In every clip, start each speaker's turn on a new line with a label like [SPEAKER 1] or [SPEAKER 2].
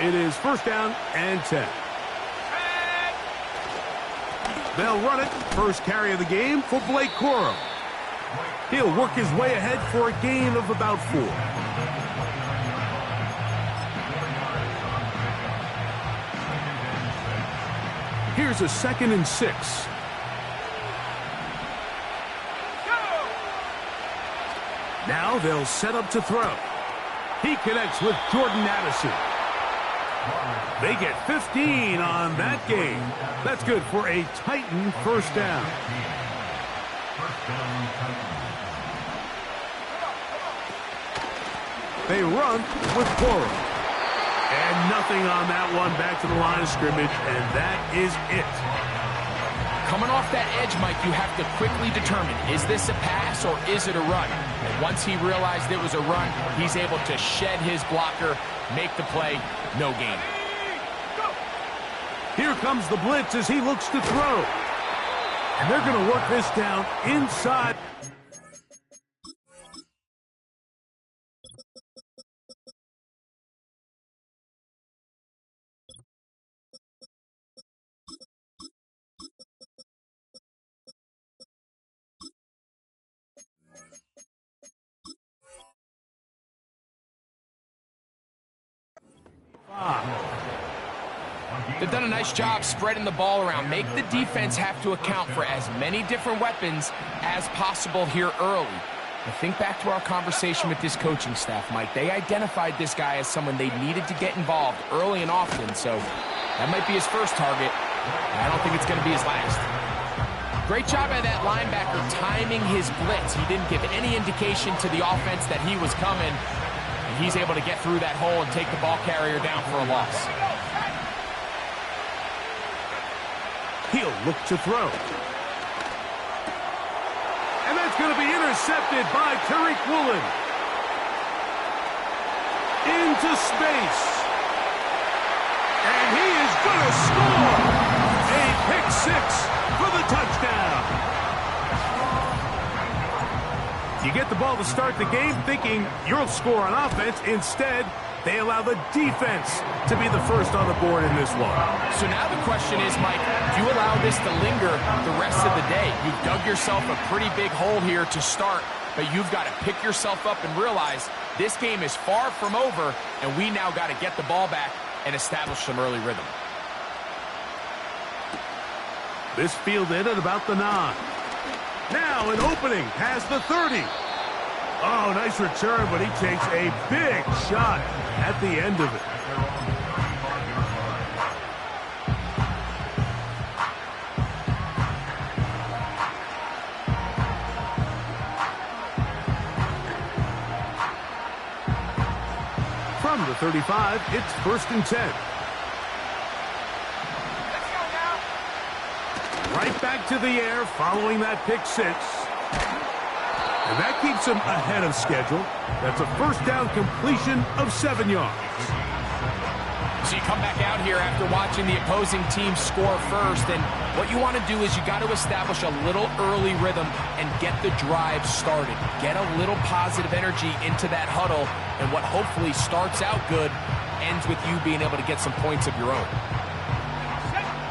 [SPEAKER 1] It is first down and 10. They'll run it. First carry of the game for Blake Corum. He'll work his way ahead for a gain of about 4. Here's a 2nd and 6. Now they'll set up to throw. He connects with Jordan Addison. They get 15 on that game. That's good for a Titan first down. They run with Corum. And nothing on that one, back to the line of scrimmage, and that is it.
[SPEAKER 2] Coming off that edge, Mike, you have to quickly determine, is this a pass or is it a run? And once he realized it was a run, he's able to shed his blocker, make the play, no gain.
[SPEAKER 1] Here comes the blitz as he looks to throw. And they're going to work this down inside.
[SPEAKER 2] They've done a nice job spreading the ball around. Make the defense have to account for as many different weapons as possible here early. I think back to our conversation with this coaching staff, Mike. They identified this guy as someone they needed to get involved early and often, so that might be his first target. I don't think it's going to be his last. Great job by that linebacker timing his blitz. He didn't give any indication to the offense that he was coming, and he's able to get through that hole and take the ball carrier down for a loss.
[SPEAKER 1] He'll look to throw. And that's going to be intercepted by Tariq Woolen. Into space. And he is going to score. A pick 6 for the touchdown. You get the ball to start the game thinking you'll score on offense. Instead, they allow the defense to be the first on the board in this one.
[SPEAKER 2] So now the question is, Mike, do you allow this to linger the rest of the day? You've dug yourself a pretty big hole here to start, but you've got to pick yourself up and realize this game is far from over, and we now got to get the ball back and establish some early rhythm.
[SPEAKER 1] This fielded at about the 9. Now an opening past the 30. Oh, nice return, but he takes a big shot at the end of it. From the 35, it's 1st and 10. Right back to the air following that pick 6. And that keeps him ahead of schedule. That's a first down completion of 7 yards.
[SPEAKER 2] So you come back out here after watching the opposing team score first, and what you want to do is you got to establish a little early rhythm and get the drive started. Get a little positive energy into that huddle, and what hopefully starts out good ends with you being able to get some points of your own.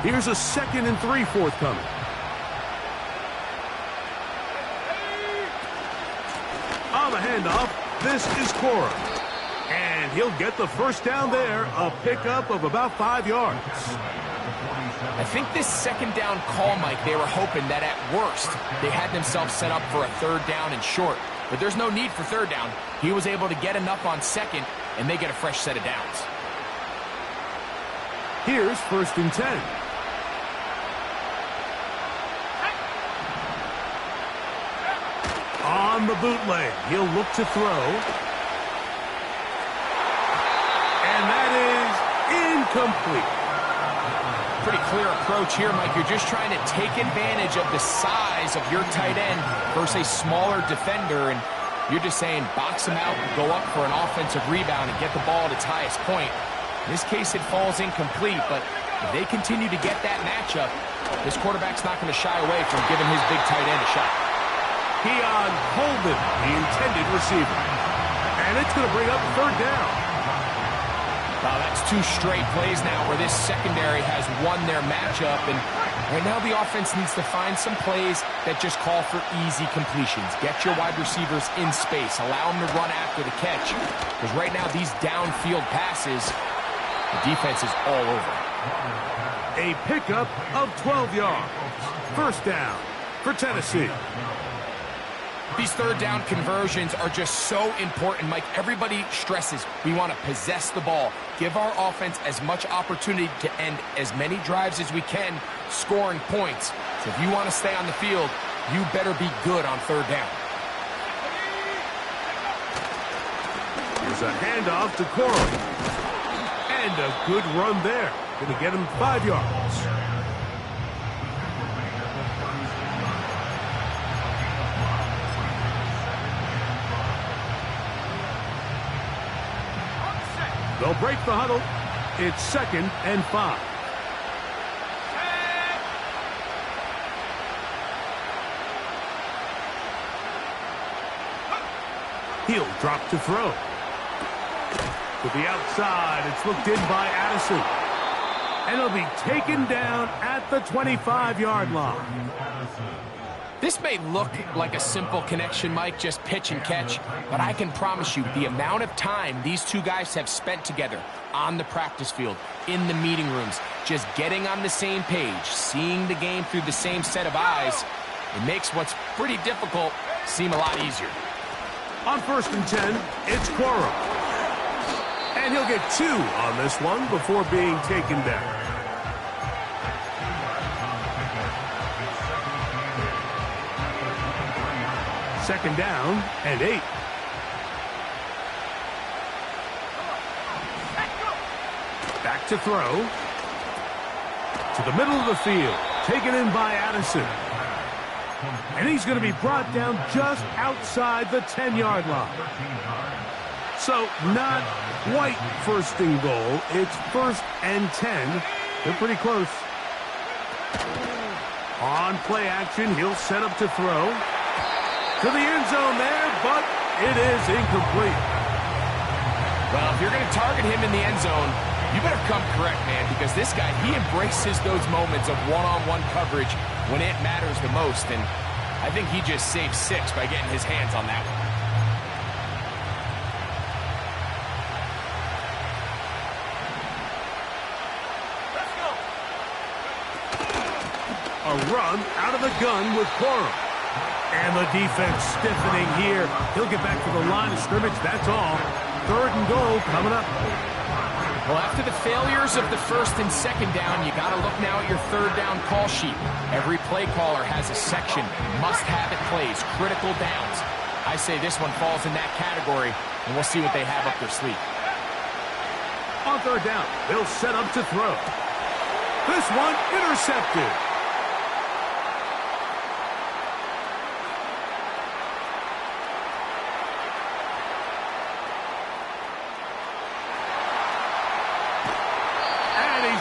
[SPEAKER 1] Here's a 2nd and 3 forthcoming. On the handoff, this is Corum. And he'll get the first down there, a pickup of about 5 yards.
[SPEAKER 2] I think this 2nd down call, Mike, they were hoping that at worst they had themselves set up for a 3rd down and short. But there's no need for 3rd down. He was able to get enough on 2nd, and they get a fresh set of downs.
[SPEAKER 1] Here's 1st and 10. On the bootleg, he'll look to throw. And that is incomplete.
[SPEAKER 2] Pretty clear approach here, Mike. You're just trying to take advantage of the size of your tight end versus a smaller defender, and you're just saying box him out, go up for an offensive rebound, and get the ball at its highest point. In this case, it falls incomplete, but if they continue to get that matchup, this quarterback's not going to shy away from giving his big tight end a shot.
[SPEAKER 1] He on Holden, the intended receiver. And it's going to bring up 3rd down.
[SPEAKER 2] Wow, that's 2 straight plays now where this secondary has won their matchup, and right now the offense needs to find some plays that just call for easy completions. Get your wide receivers in space. Allow them to run after the catch, because right now these downfield passes, the defense is all over.
[SPEAKER 1] A pickup of 12 yards. First down for Tennessee.
[SPEAKER 2] These third down conversions are just so important, Mike. Everybody stresses we want to possess the ball, give our offense as much opportunity to end as many drives as we can, scoring points. So if you want to stay on the field, you better be good on third down.
[SPEAKER 1] Here's a handoff to Corey. And a good run there. Going to get him 5 yards. They'll break the huddle. It's 2nd and 5. He'll drop to throw. To the outside, it's looked in by Addison. And he'll be taken down at the 25-yard line.
[SPEAKER 2] This may look like a simple connection, Mike, just pitch and catch, but I can promise you the amount of time these two guys have spent together on the practice field, in the meeting rooms, just getting on the same page, seeing the game through the same set of eyes, it makes what's pretty difficult seem a lot easier.
[SPEAKER 1] On 1st and 10, it's Quorum. And he'll get 2 on this one before being taken down. Second down and 8. Back to throw. To the middle of the field. Taken in by Addison. And he's going to be brought down just outside the 10-yard line. So not quite 1st and goal. It's 1st and 10. They're pretty close. On play action, he'll set up to throw. To the end zone there, but it is incomplete.
[SPEAKER 2] Well, if you're going to target him in the end zone, you better come correct, man, because this guy, he embraces those moments of one-on-one coverage when it matters the most, and I think he just saved 6 by getting his hands on that one.
[SPEAKER 1] A run out of the gun with Quorum. And the defense stiffening here. He'll get back to the line of scrimmage, that's all. 3rd and goal coming up.
[SPEAKER 2] Well, after the failures of the 1st and 2nd down, you got to look now at your 3rd down call sheet. Every play caller has a section, must-have-it plays, critical downs. I say this one falls in that category, and we'll see what they have up their sleeve.
[SPEAKER 1] On 3rd down, they'll set up to throw. This one intercepted.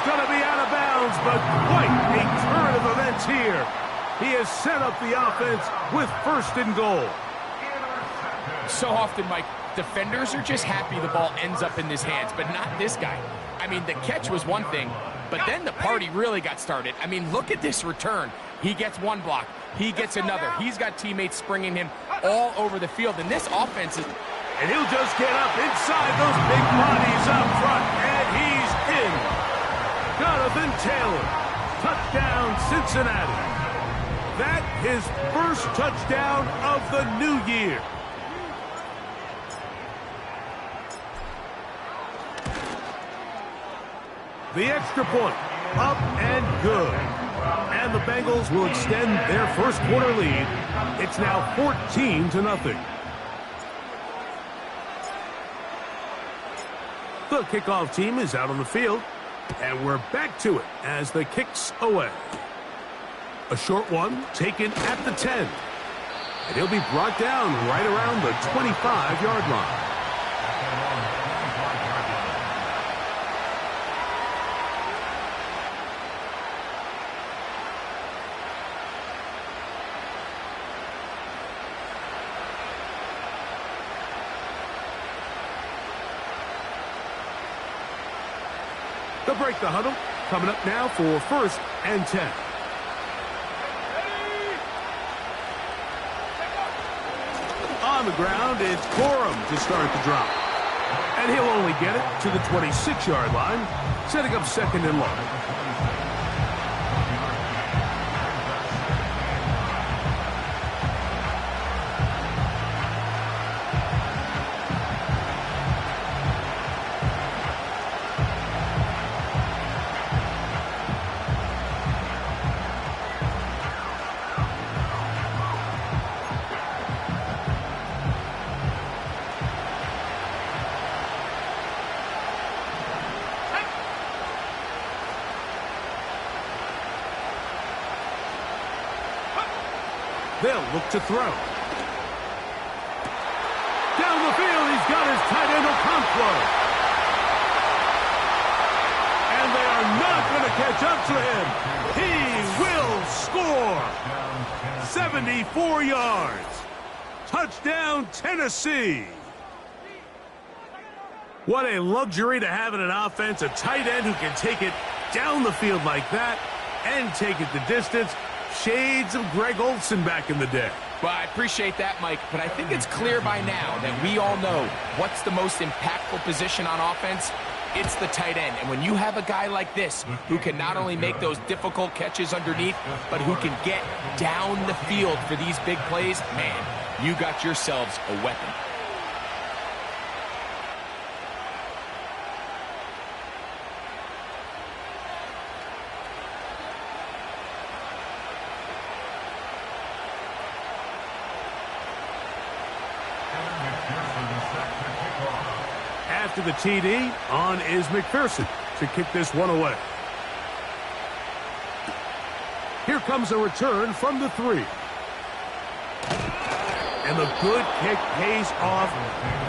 [SPEAKER 1] Going to be out of bounds, but quite a turn of events here. He has set up the offense with 1st and goal.
[SPEAKER 2] So often, Mike, defenders are just happy the ball ends up in his hands, but not this guy. I mean, the catch was one thing, but then the party really got started. I mean, look at this return. He gets one block. He gets another. He's got teammates springing him all over the field, and this offense is...
[SPEAKER 1] And he'll just get up inside those big bodies up front, and he's in. Jonathan Taylor, touchdown Cincinnati. That his 1st touchdown of the new year. The extra point, up and good. And the Bengals will extend their 1st quarter lead. It's now 14-0. The kickoff team is out on the field. And we're back to it as the kick's away. A short one taken at the 10. And he'll be brought down right around the 25-yard line. They'll break the huddle. Coming up now for 1st and 10. On the ground, it's Corum to start the drop. And he'll only get it to the 26-yard line, setting up 2nd and long. They'll look to throw. Down the field, he's got his tight end Okonkwo. And they are not going to catch up to him. He will score. 74 yards. Touchdown, Tennessee. What a luxury to have in an offense, a tight end who can take it down the field like that and take it the distance. Shades of Greg Olsen back in the day.
[SPEAKER 2] Well, I appreciate that, Mike, but I think it's clear by now that we all know what's the most impactful position on offense. It's the tight end. And when you have a guy like this who can not only make those difficult catches underneath, but who can get down the field for these big plays, man, you got yourselves a weapon.
[SPEAKER 1] After the TD, on is McPherson to kick this one away. Here comes a return from the 3. And the good kick pays off.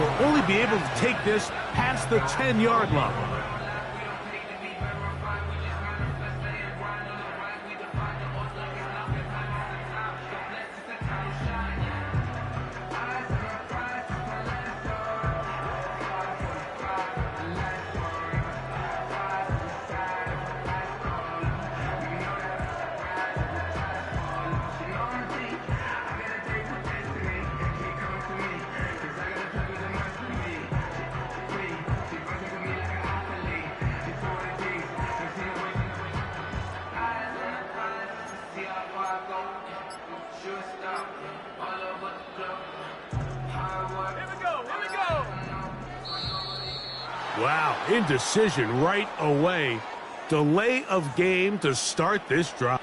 [SPEAKER 1] We'll only be able to take this past the 10-yard line. Wow, indecision right away. Delay of game to start this drive.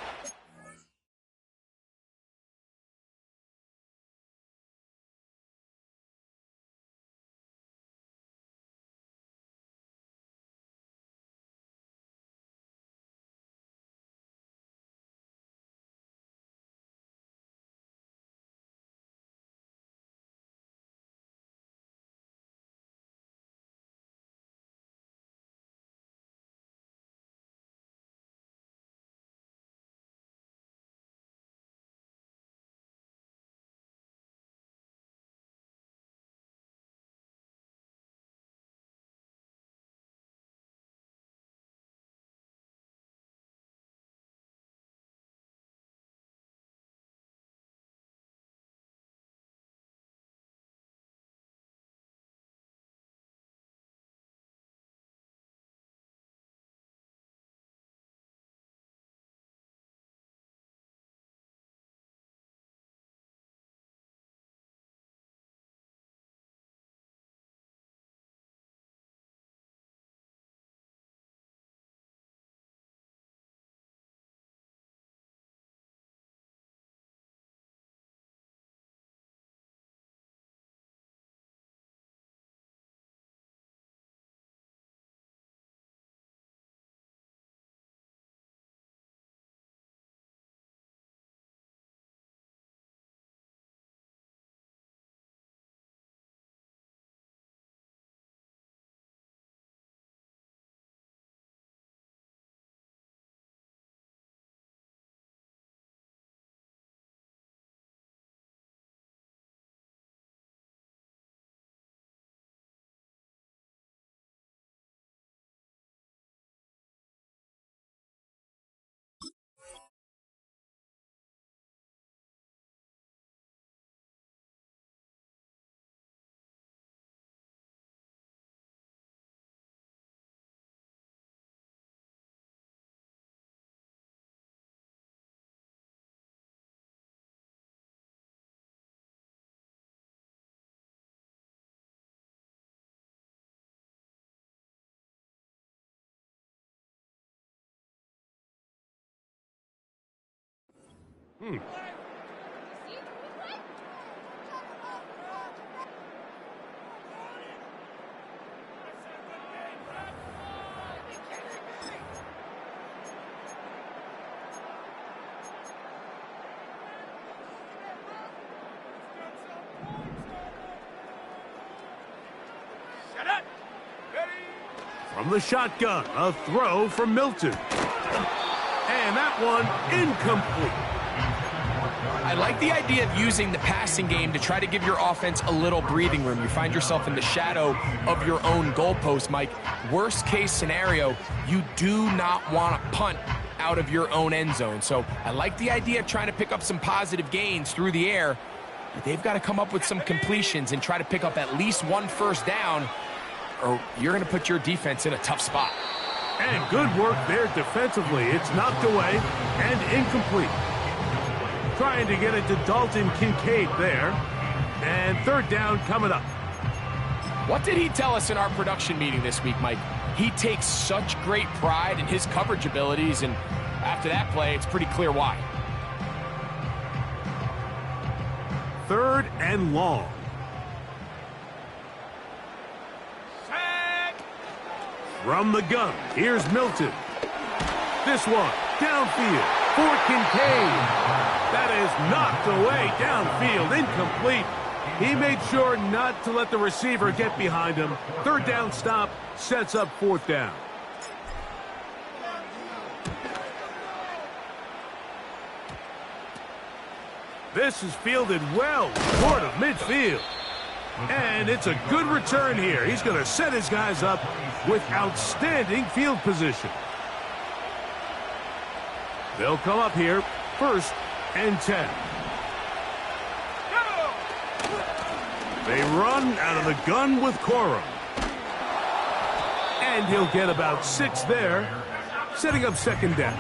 [SPEAKER 1] From the shotgun, a throw from Milton. And that one incomplete.
[SPEAKER 2] I like the idea of using the passing game to try to give your offense a little breathing room. You find yourself in the shadow of your own goalpost, Mike. Worst case scenario, you do not want to punt out of your own end zone. So I like the idea of trying to pick up some positive gains through the air. But they've got to come up with some completions and try to pick up at least one first down, or you're going to put your defense in a tough spot.
[SPEAKER 1] And good work there defensively. It's knocked away and incomplete. Trying to get it to Dalton Kincaid there. And third down coming up.
[SPEAKER 2] What did he tell us in our production meeting this week, Mike? He takes such great pride in his coverage abilities, and after that play, it's pretty clear why.
[SPEAKER 1] Third and long. From the gun, here's Milton. This one, downfield for Kincaid. That is knocked away downfield, incomplete. He made sure not to let the receiver get behind him. Third down stop sets up fourth down. This is fielded well short of midfield. And it's a good return here. He's going to set his guys up with outstanding field position. They'll come up here, first and 10. They run out of the gun with Corum. And he'll get about 6 there, setting up second down.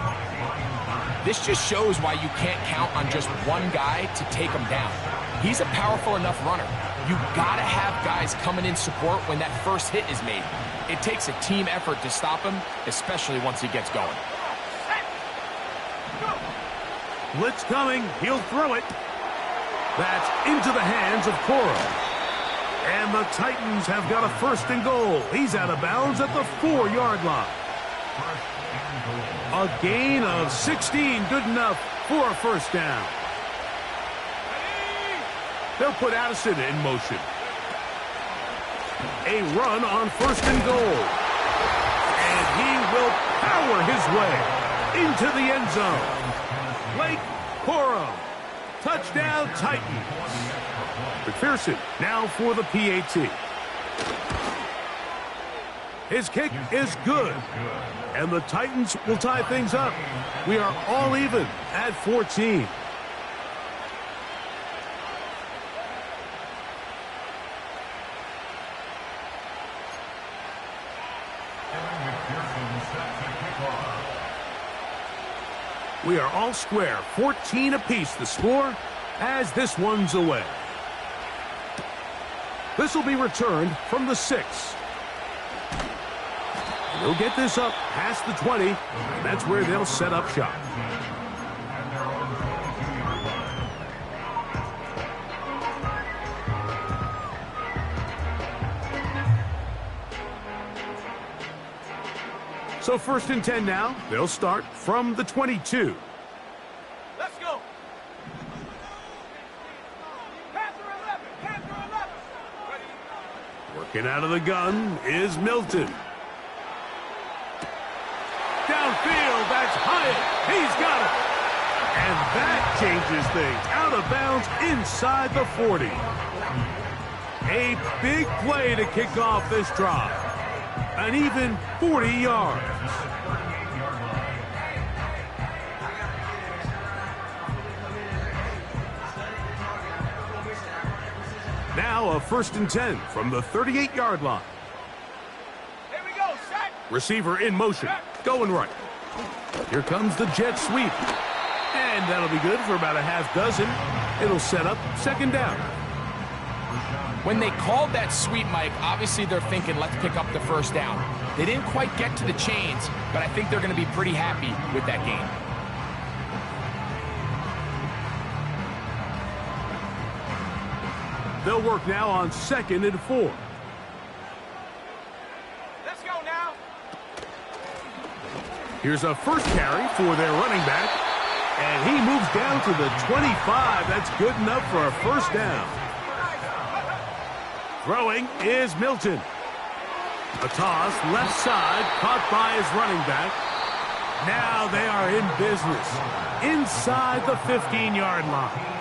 [SPEAKER 2] This just shows why you can't count on just one guy to take him down. He's a powerful enough runner. You gotta have guys coming in support when that first hit is made. It takes a team effort to stop him, especially once he gets going.
[SPEAKER 1] Blitz coming, he'll throw it. That's into the hands of Corum. And the Titans have got a first and goal. He's out of bounds at the 4-yard line. A gain of 16, good enough for a first down. They'll put Addison in motion. A run on first and goal. And he will power his way into the end zone. Blake Corum. Touchdown Titans. McPherson now for the PAT. His kick is good. And the Titans will tie things up. We are all even at 14. We are all square, 14 apiece the score as this one's away. This will be returned from the 6. They'll get this up past the 20, and that's where they'll set up shop. So first and 10 now. They'll start from the 22.
[SPEAKER 3] Let's go. Panther 11. Panther 11. Ready.
[SPEAKER 1] Working out of the gun is Milton. Downfield, that's Hyatt. He's got it. And that changes things. Out of bounds inside the 40. A big play to kick off this drive. An even 40 yards. Now a first and 10 from the 38-yard line.
[SPEAKER 3] Here we go, set.
[SPEAKER 1] Receiver in motion, going right. Here comes the jet sweep. And that'll be good for about a half dozen. It'll set up second down.
[SPEAKER 2] When they called that sweep, Mike, obviously they're thinking, let's pick up the first down. They didn't quite get to the chains, but I think they're going to be pretty happy with that gain.
[SPEAKER 1] They'll work now on 2nd and 4.
[SPEAKER 3] Let's go now.
[SPEAKER 1] Here's a first carry for their running back. And he moves down to the 25. That's good enough for a first down. Throwing is Milton. A toss, left side, caught by his running back. Now they are in business, inside the 15-yard line.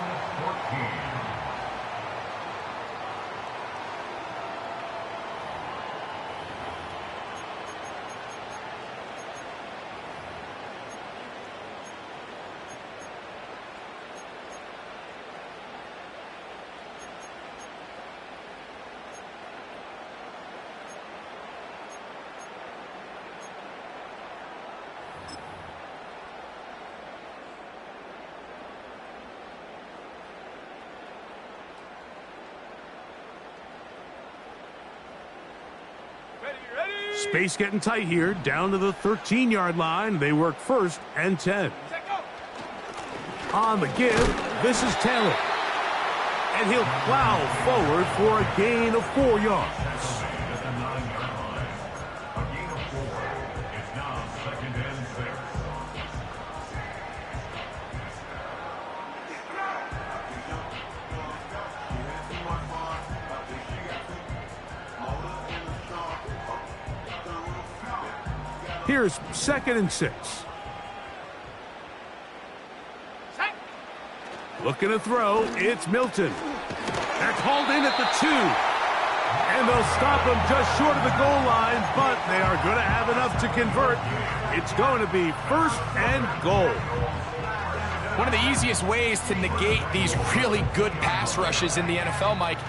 [SPEAKER 1] Space getting tight here, down to the 13-yard line. They work 1st and 10. On the give, this is Taylor. And he'll plow forward for a gain of 4 yards. Here's 2nd and 6. Looking to throw, it's Milton. They're called in at the 2. And they'll stop him just short of the goal line, but they are going to have enough to convert. It's going to be 1st and goal.
[SPEAKER 2] One of the easiest ways to negate these really good pass rushes in the NFL, Mike,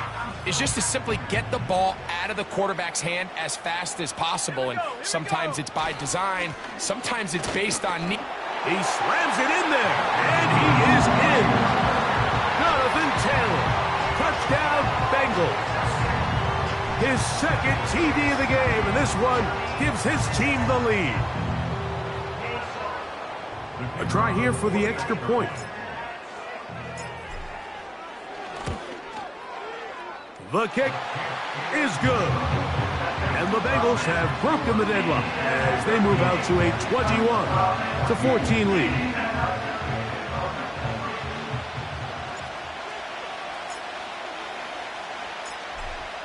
[SPEAKER 2] is just to simply get the ball out of the quarterback's hand as fast as possible. And sometimes it's by design, sometimes it's based on need.
[SPEAKER 1] He slams it in there, and he is in. Jonathan Taylor, touchdown Bengals. His 2nd TD of the game, and this one gives his team the lead. A try here for the extra point. The kick is good. And the Bengals have broken the deadlock as they move out to a 21-14 lead.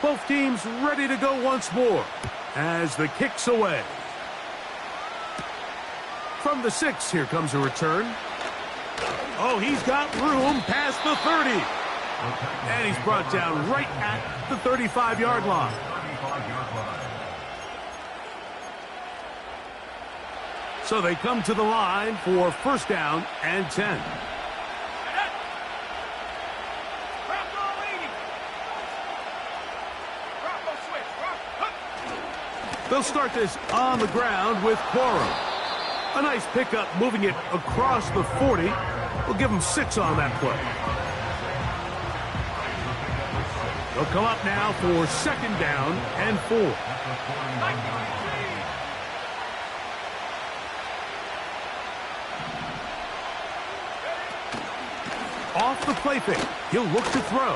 [SPEAKER 1] Both teams ready to go once more as the kick's away. From the 6, here comes a return. Oh, he's got room past the 30. And he's brought down right at the 35-yard line. So they come to the line for 1st down and 10. They'll start this on the ground with Quorum. A nice pickup moving it across the 40. We'll give them 6 on that play. They'll come up now for 2nd down and 4. Off the play fake, he'll look to throw.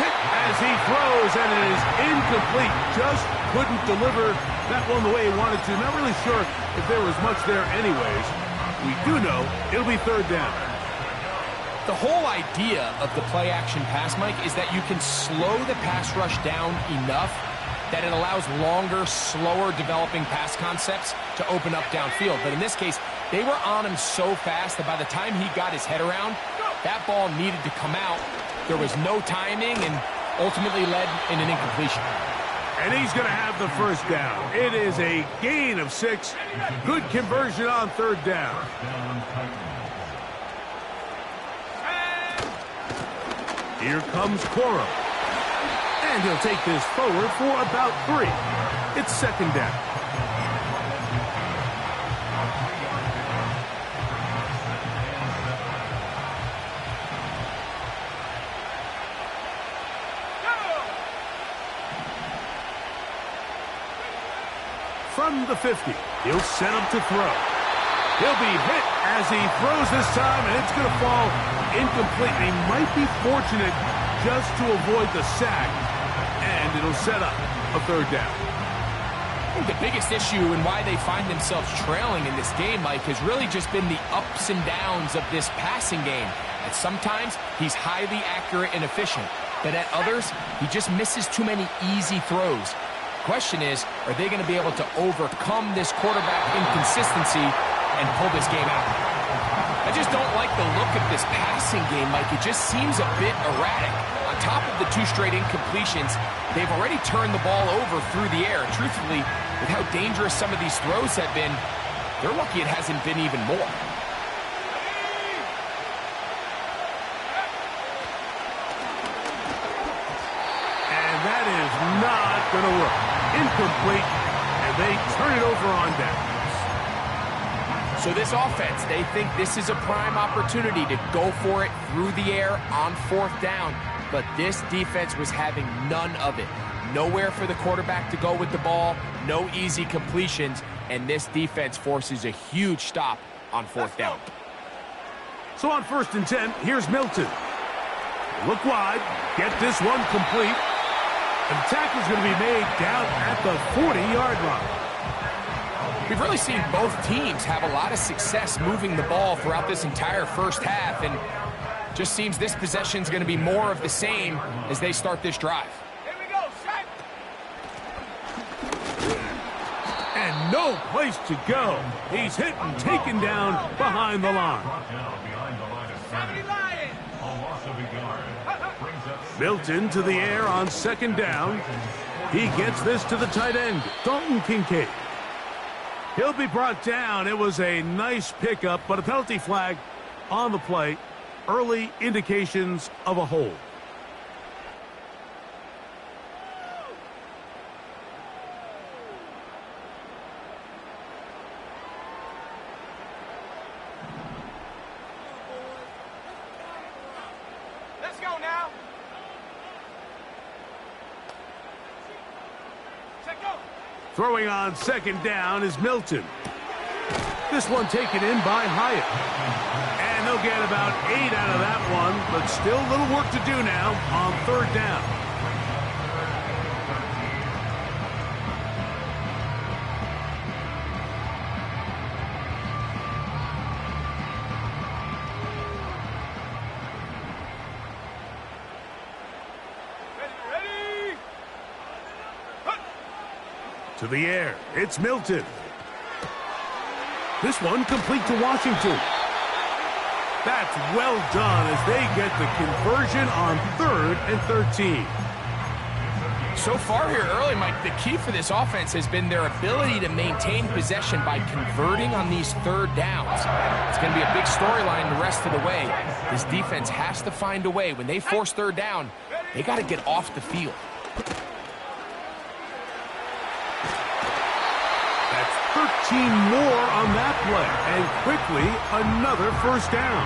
[SPEAKER 1] Hit as he throws, and it is incomplete. Just couldn't deliver that one the way he wanted to. Not really sure if there was much there anyways. We do know it'll be 3rd down.
[SPEAKER 2] The whole idea of the play-action pass, Mike, is that you can slow the pass rush down enough that it allows longer, slower developing pass concepts to open up downfield. But in this case, they were on him so fast that by the time he got his head around, that ball needed to come out. There was no timing and ultimately led in an incompletion.
[SPEAKER 1] And he's going to have the 1st down. It is a gain of 6. Good conversion on 3rd down. Here comes Quorum. And he'll take this forward for about 3. It's 2nd down. From the 50, he'll set up to throw. He'll be hit As he throws this time, and it's going to fall incomplete. He might be fortunate just to avoid the sack, and it'll set up a third down.
[SPEAKER 2] I think the biggest issue and why they find themselves trailing in this game, Mike, has really just been the ups and downs of this passing game. At sometimes, he's highly accurate and efficient, but at others, he just misses too many easy throws. The question is, are they going to be able to overcome this quarterback inconsistency and pull this game out? I just don't like the look of this passing game, Mike. It just seems a bit erratic. On top of the 2 straight incompletions, they've already turned the ball over through the air. Truthfully, with how dangerous some of these throws have been, they're lucky it hasn't been even more.
[SPEAKER 1] And that is not going to work. Incomplete, and they turn it over on downs.
[SPEAKER 2] So this offense, they think this is a prime opportunity to go for it through the air on 4th down. But this defense was having none of it. Nowhere for the quarterback to go with the ball, no easy completions, and this defense forces a huge stop on 4th down.
[SPEAKER 1] So on 1st and 10, here's Milton. Look wide, get this one complete. And the tackle's going to be made down at the 40-yard line.
[SPEAKER 2] We've really seen both teams have a lot of success moving the ball throughout this entire first half, and just seems this possession's going to be more of the same as they start this drive.
[SPEAKER 3] Here we go, set.
[SPEAKER 1] And no place to go. He's hit and taken down behind the line.
[SPEAKER 3] 70 Lions.
[SPEAKER 1] Milton to the air on 2nd down. He gets this to the tight end, Dalton Kincaid. He'll be brought down. It was a nice pickup, but a penalty flag on the play. Early indications of a hold.
[SPEAKER 3] Let's go now. Set go.
[SPEAKER 1] Throwing on 2nd down is Milton. This one taken in by Hyatt. And they'll get about 8 out of that one, but still a little work to do now on 3rd down.
[SPEAKER 3] Ready.
[SPEAKER 1] To the air, it's Milton. This one complete to Washington. That's well done as they get the conversion on 3rd and 13.
[SPEAKER 2] So far here early, Mike, the key for this offense has been their ability to maintain possession by converting on these 3rd downs. It's going to be a big storyline the rest of the way. This defense has to find a way. When they force 3rd down, they got to get off the field.
[SPEAKER 1] That's 13 more on that play, and quickly another 1st down.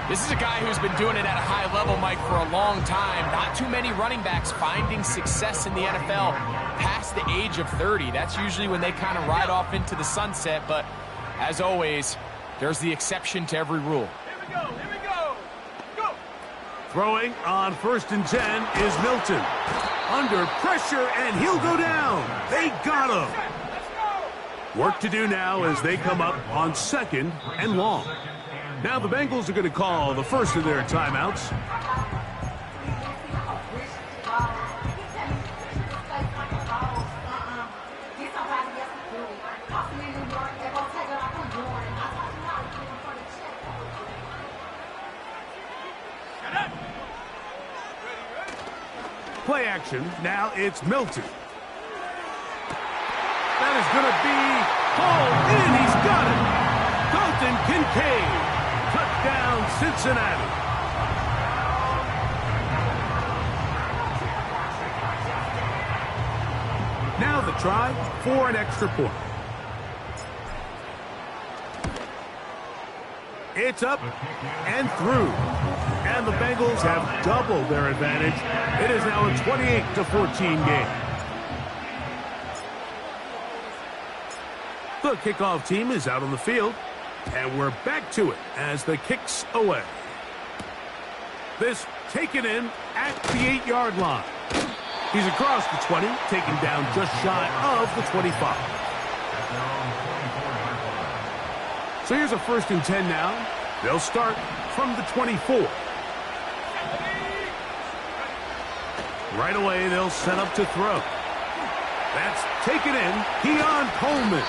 [SPEAKER 2] This is a guy who's been doing it at a high level, Mike, for a long time. Not too many running backs finding success in the NFL past the age of 30. That's usually when they kind of ride off into the sunset, but as always, there's the exception to every rule.
[SPEAKER 3] Here we go. Here we go. Go.
[SPEAKER 1] Throwing on 1st and 10 is Milton. Under pressure, and he'll go down. They got him.
[SPEAKER 3] Let's go.
[SPEAKER 1] Work to do now as they come up on 2nd and long. Now the Bengals are going to call the first of their timeouts. Play action. Now it's Milton. That is going to be hauled in. He's got it. Dalton Kincaid. Touchdown, Cincinnati. Now the try for an extra point. It's up and through. And the Bengals have doubled their advantage. It is now a 28-14 game. The kickoff team is out on the field. And we're back to it as the kick's away. This taken in at the 8-yard line. He's across the 20, taken down just shy of the 25. So here's a 1st and 10 now. They'll start from the 24. Right away, they'll set up to throw. That's taken in. Keon Coleman.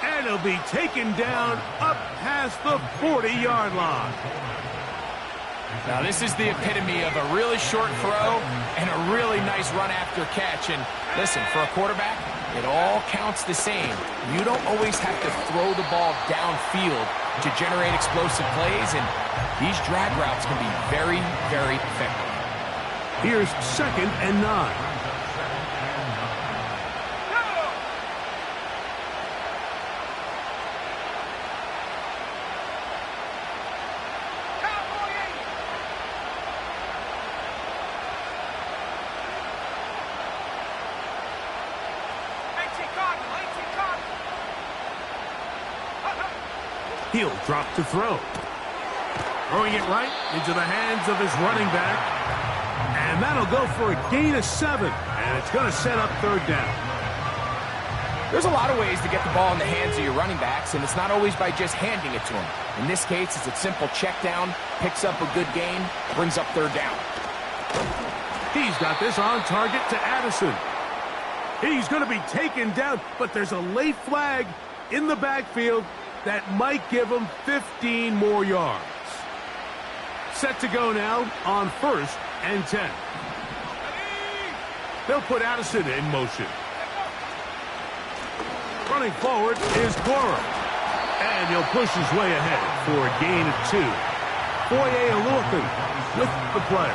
[SPEAKER 1] And he'll be taken down up past the 40-yard line.
[SPEAKER 2] Now, this is the epitome of a really short throw and a really nice run after catch. And listen, for a quarterback, it all counts the same. You don't always have to throw the ball downfield to generate explosive plays, and these drag routes can be very, very effective.
[SPEAKER 1] Here's 2nd and 9. He'll drop to throw. Throwing it right into the hands of his running back. And that'll go for a gain of 7. And it's going to set up 3rd down.
[SPEAKER 2] There's a lot of ways to get the ball in the hands of your running backs, and it's not always by just handing it to them. In this case, it's a simple check down, picks up a good gain, brings up 3rd down.
[SPEAKER 1] He's got this on target to Addison. He's going to be taken down, but there's a late flag in the backfield that might give him 15 more yards. Set to go now on 1st and 10. They'll put Addison in motion. Running forward is Cora. And he'll push his way ahead for a gain of 2. Foye Aluthan with the play.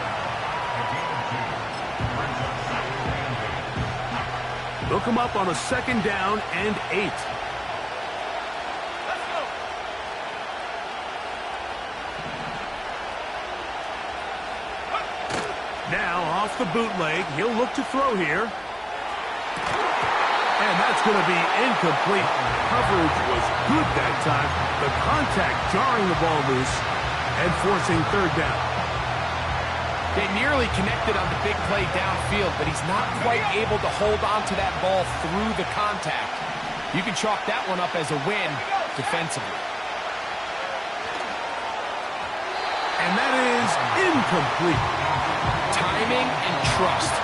[SPEAKER 1] They'll come up on a 2nd down and 8. Now, off the bootleg, he'll look to throw here. And that's going to be incomplete. Coverage was good that time. The contact jarring the ball loose and forcing 3rd down.
[SPEAKER 2] They nearly connected on the big play downfield, but he's not quite able to hold on to that ball through the contact. You can chalk that one up as a win defensively.
[SPEAKER 1] And that is incomplete.
[SPEAKER 2] Timing and trust,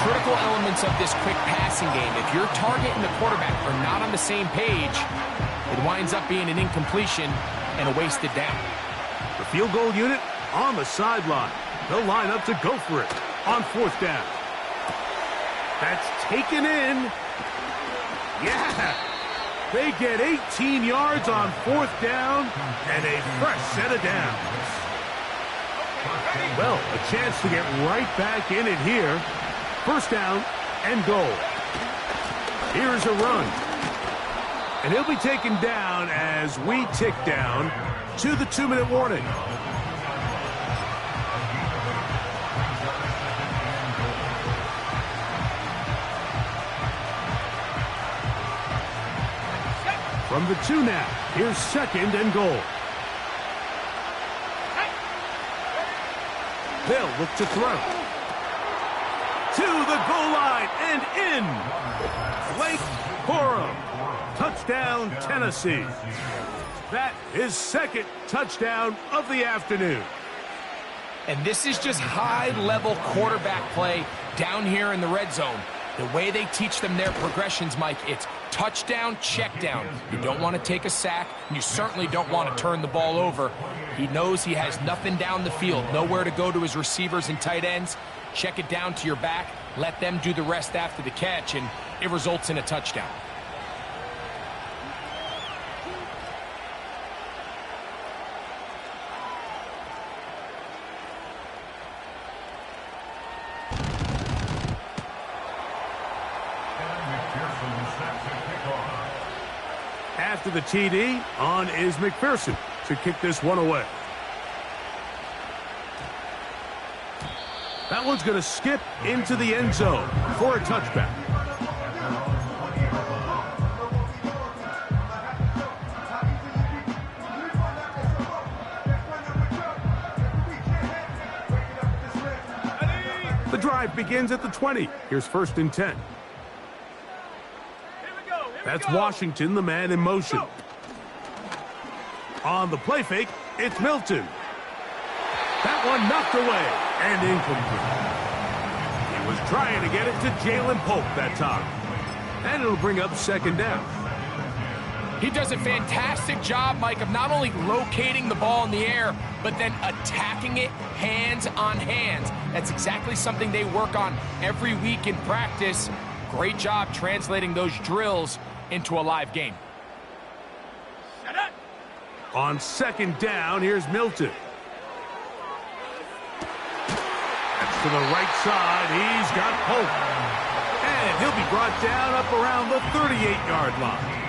[SPEAKER 2] critical elements of this quick passing game. If your target and the quarterback are not on the same page, it winds up being an incompletion and a wasted down.
[SPEAKER 1] The field goal unit on the sideline. They'll line up to go for it on 4th down. That's taken in. Yeah. They get 18 yards on 4th down and a fresh set of downs. Well, a chance to get right back in it here. 1st down and goal. Here's a run. And he'll be taken down as we tick down to the 2-minute warning. From the 2 now, here's 2nd and goal. They'll look to throw. To the goal line and in. Blake Corum. Touchdown, Tennessee. That is 2nd touchdown of the afternoon.
[SPEAKER 2] And this is just high-level quarterback play down here in the red zone. The way they teach them their progressions, Mike, it's touchdown, check down. You don't want to take a sack, and you certainly don't want to turn the ball over. He knows he has nothing down the field, nowhere to go to his receivers and tight ends. Check it down to your back, let them do the rest after the catch, and it results in a touchdown.
[SPEAKER 1] After the TD, on is McPherson to kick this one away. That one's going to skip into the end zone for a touchback. drive begins at the 20. Here's 1st and 10.
[SPEAKER 3] Here we go.
[SPEAKER 1] That's Washington, the man in motion.
[SPEAKER 3] Go.
[SPEAKER 1] On the play fake, it's Milton. That one knocked away and incomplete. He was trying to get it to Jalen Pope that time. And it'll bring up 2nd down.
[SPEAKER 2] He does a fantastic job, Mike, of not only locating the ball in the air, but then attacking it hands on hands. That's exactly something they work on every week in practice. Great job translating those drills into a live game.
[SPEAKER 3] Shut up.
[SPEAKER 1] On 2nd down, here's Milton. That's to the right side. He's got Pope. And he'll be brought down up around the 38-yard line.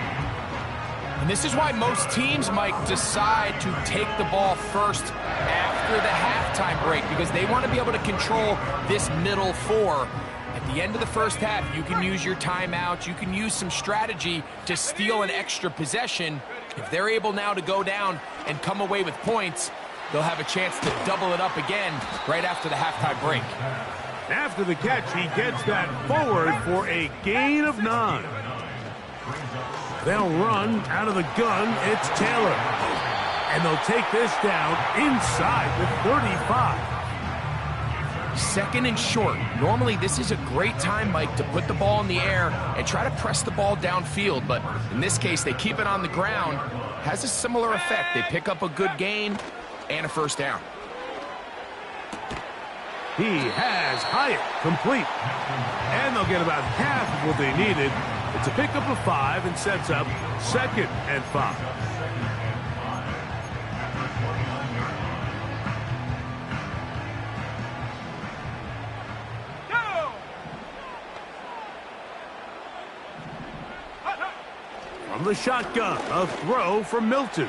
[SPEAKER 2] And this is why most teams, Mike, decide to take the ball first after the halftime break, because they want to be able to control this middle 4. At the end of the first half, you can use your timeouts, you can use some strategy to steal an extra possession. If they're able now to go down and come away with points, they'll have a chance to double it up again right after the halftime break.
[SPEAKER 1] After the catch, he gets that forward for a gain of 9. They'll run out of the gun. It's Taylor. And they'll take this down inside the 35.
[SPEAKER 2] 2nd and short. Normally, this is a great time, Mike, to put the ball in the air and try to press the ball downfield. But in this case, they keep it on the ground. Has a similar effect. They pick up a good gain and a 1st down.
[SPEAKER 1] He has Hyatt complete. And they'll get about half of what they needed. It's a pickup of 5 and sets up 2nd and 5.
[SPEAKER 3] Go.
[SPEAKER 1] From the shotgun, a throw from Milton.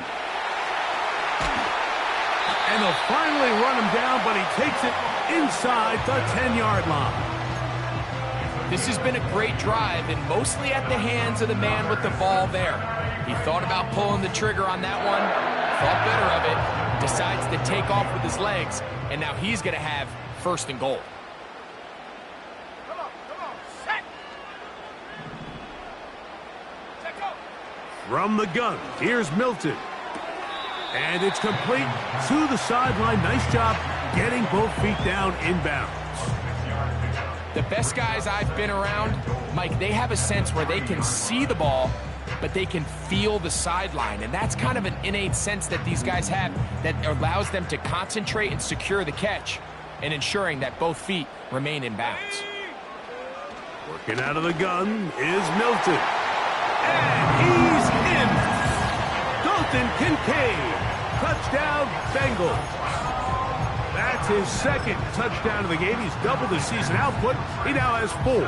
[SPEAKER 1] And they'll finally run him down, but he takes it inside the 10-yard line.
[SPEAKER 2] This has been a great drive, and mostly at the hands of the man with the ball there. He thought about pulling the trigger on that one, thought better of it, decides to take off with his legs, and now he's going to have 1st and goal.
[SPEAKER 3] Come on. Set. Set, go.
[SPEAKER 1] From the gun, here's Milton. And it's complete to the sideline. Nice job getting both feet down inbounds.
[SPEAKER 2] The best guys I've been around, Mike, they have a sense where they can see the ball, but they can feel the sideline. And that's kind of an innate sense that these guys have that allows them to concentrate and secure the catch and ensuring that both feet remain in bounds.
[SPEAKER 1] Working out of the gun is Milton. And he's in. Dalton Kincaid. Touchdown, Bengals. That's his 2nd touchdown of the game. He's doubled his season output. He now has 4.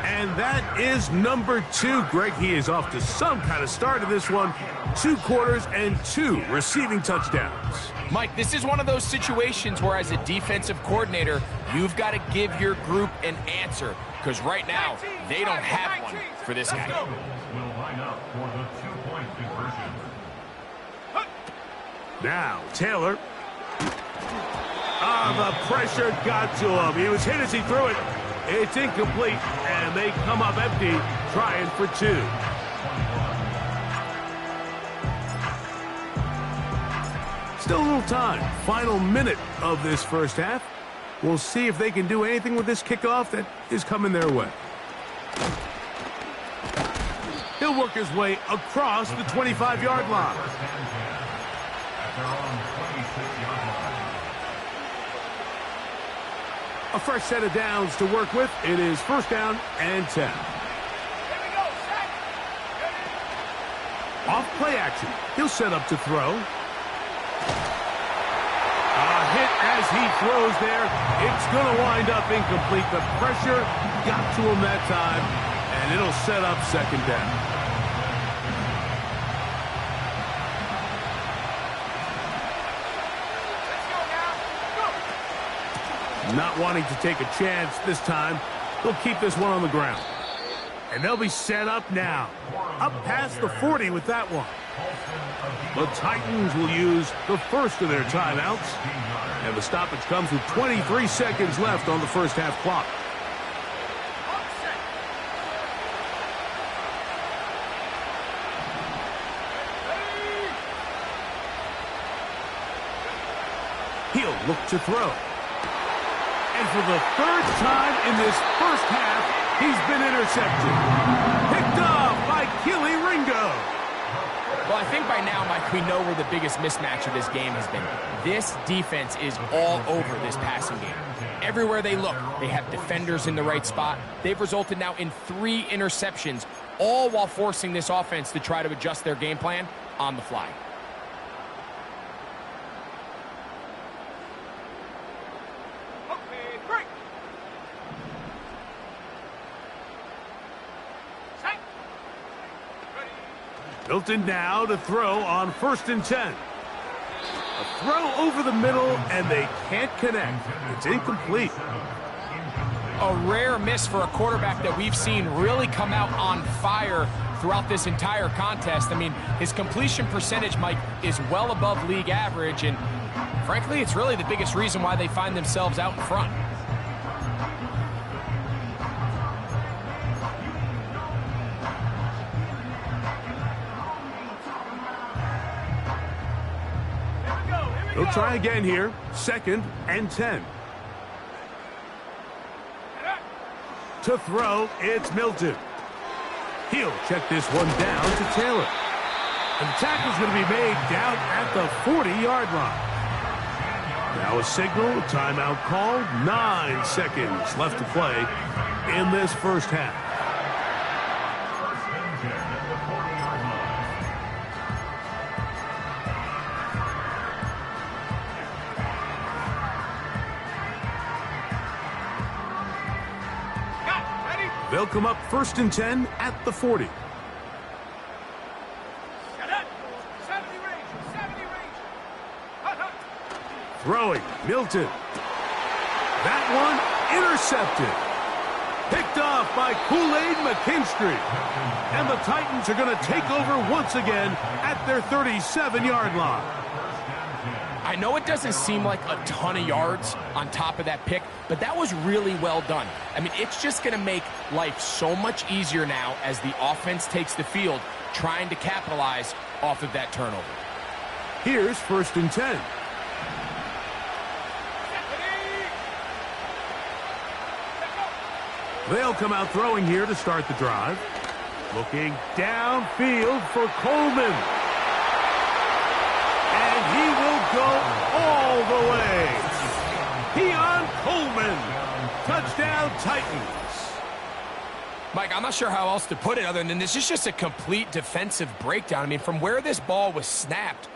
[SPEAKER 1] And that is number 2. Greg, he is off to some kind of start of this one. 2 quarters and 2 receiving touchdowns.
[SPEAKER 2] Mike, this is one of those situations where as a defensive coordinator, you've got to give your group an answer. Because right now, they don't have one for this guy.
[SPEAKER 1] Now, Taylor. The pressure got to him. He was hit as he threw it. It's incomplete, and they come up empty, trying for 2. Still a little time. Final minute of this first half. We'll see if they can do anything with this kickoff that is coming their way. He'll work his way across the 25-yard line. A fresh set of downs to work with. It is 1st down and 10.
[SPEAKER 3] Here we go. Set.
[SPEAKER 1] Off play action. He'll set up to throw. A hit as he throws there. It's going to wind up incomplete. The pressure got to him that time, and it'll set up 2nd down. Not wanting to take a chance this time, they'll keep this one on the ground. And they'll be set up now. Up past the 40 with that one. The Titans will use the first of their timeouts. And the stoppage comes with 23 seconds left on the first half clock. He'll look to throw. And for the third time in this first half, he's been intercepted. Picked off by Keely Ringo.
[SPEAKER 2] Well, I think by now, Mike, we know where the biggest mismatch of this game has been. This defense is all over this passing game. Everywhere they look, they have defenders in the right spot. They've resulted now in 3 interceptions, all while forcing this offense to try to adjust their game plan on the fly.
[SPEAKER 3] Okay, break. Set. Ready.
[SPEAKER 1] Milton now to throw on 1st and 10. A throw over the middle, and they can't connect. It's incomplete.
[SPEAKER 2] A rare miss for a quarterback that we've seen really come out on fire throughout this entire contest. I mean, his completion percentage, Mike, is well above league average, and frankly, it's really the biggest reason why they find themselves out in front.
[SPEAKER 1] He'll try again here. 2nd and 10. To throw, it's Milton. He'll check this one down to Taylor. And the tackle's going to be made down at the 40-yard line. Now a signal, timeout called. 9 seconds left to play in this first half. They'll come up 1st and 10 at the 40.
[SPEAKER 3] Set it. 70 range. 70 range. Hut, hut.
[SPEAKER 1] Throwing, Milton. That one intercepted. Picked off by Kool-Aid McKinstry. And the Titans are going to take over once again at their 37-yard line.
[SPEAKER 2] I know it doesn't seem like a ton of yards on top of that pick, but that was really well done. I mean, it's just going to make life so much easier now as the offense takes the field, trying to capitalize off of that turnover.
[SPEAKER 1] Here's 1st and 10. They'll come out throwing here to start the drive. Looking downfield for Coleman. And he will go all the way. Keon Coleman. Touchdown, Titans.
[SPEAKER 2] Mike, I'm not sure how else to put it other than this is just a complete defensive breakdown. I mean, from where this ball was snapped,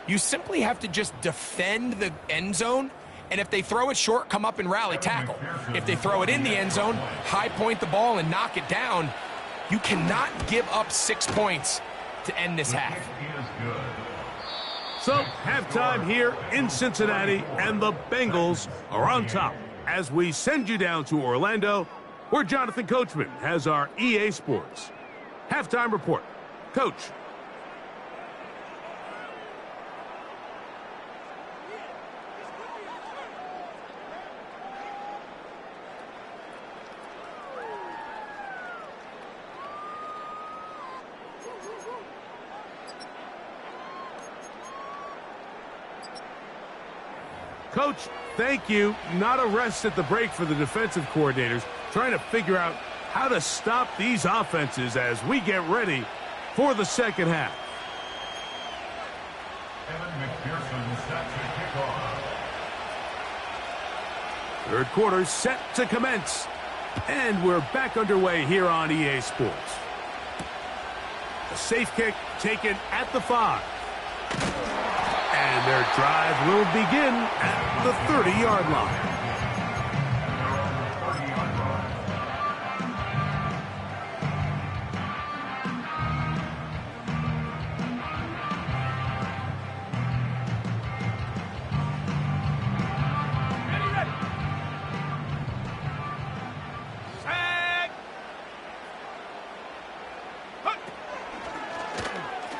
[SPEAKER 2] you simply have to just defend the end zone, and if they throw it short, come up and rally tackle. If they throw it in the end zone, high point the ball and knock it down. You cannot give up 6 points to end this half.
[SPEAKER 1] So, halftime here in Cincinnati, and the Bengals are on top as we send you down to Orlando, where Jonathan Coachman has our EA Sports halftime report. Coach. Coach, thank you. Not a rest at the break for the defensive coordinators, trying to figure out how to stop these offenses as we get ready for the second half. Third quarter set to commence. And we're back underway here on EA Sports. A safe kick taken at the 5. And their drive will begin at the 30-yard line.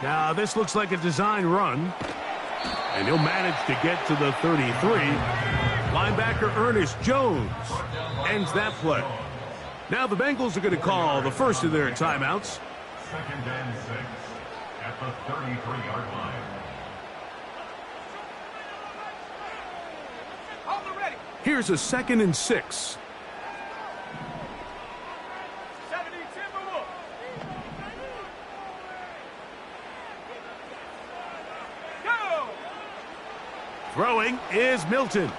[SPEAKER 1] Now, this looks like a design run. And he'll manage to get to the 33. Linebacker Ernest Jones ends that play. Now the Bengals are going to call the first of their timeouts.
[SPEAKER 4] 2nd and 6 at the 33-yard line.
[SPEAKER 3] Hold it ready.
[SPEAKER 1] Here's a 2nd and 6.
[SPEAKER 3] 70 Timberwolves. Go!
[SPEAKER 1] Throwing is Milton.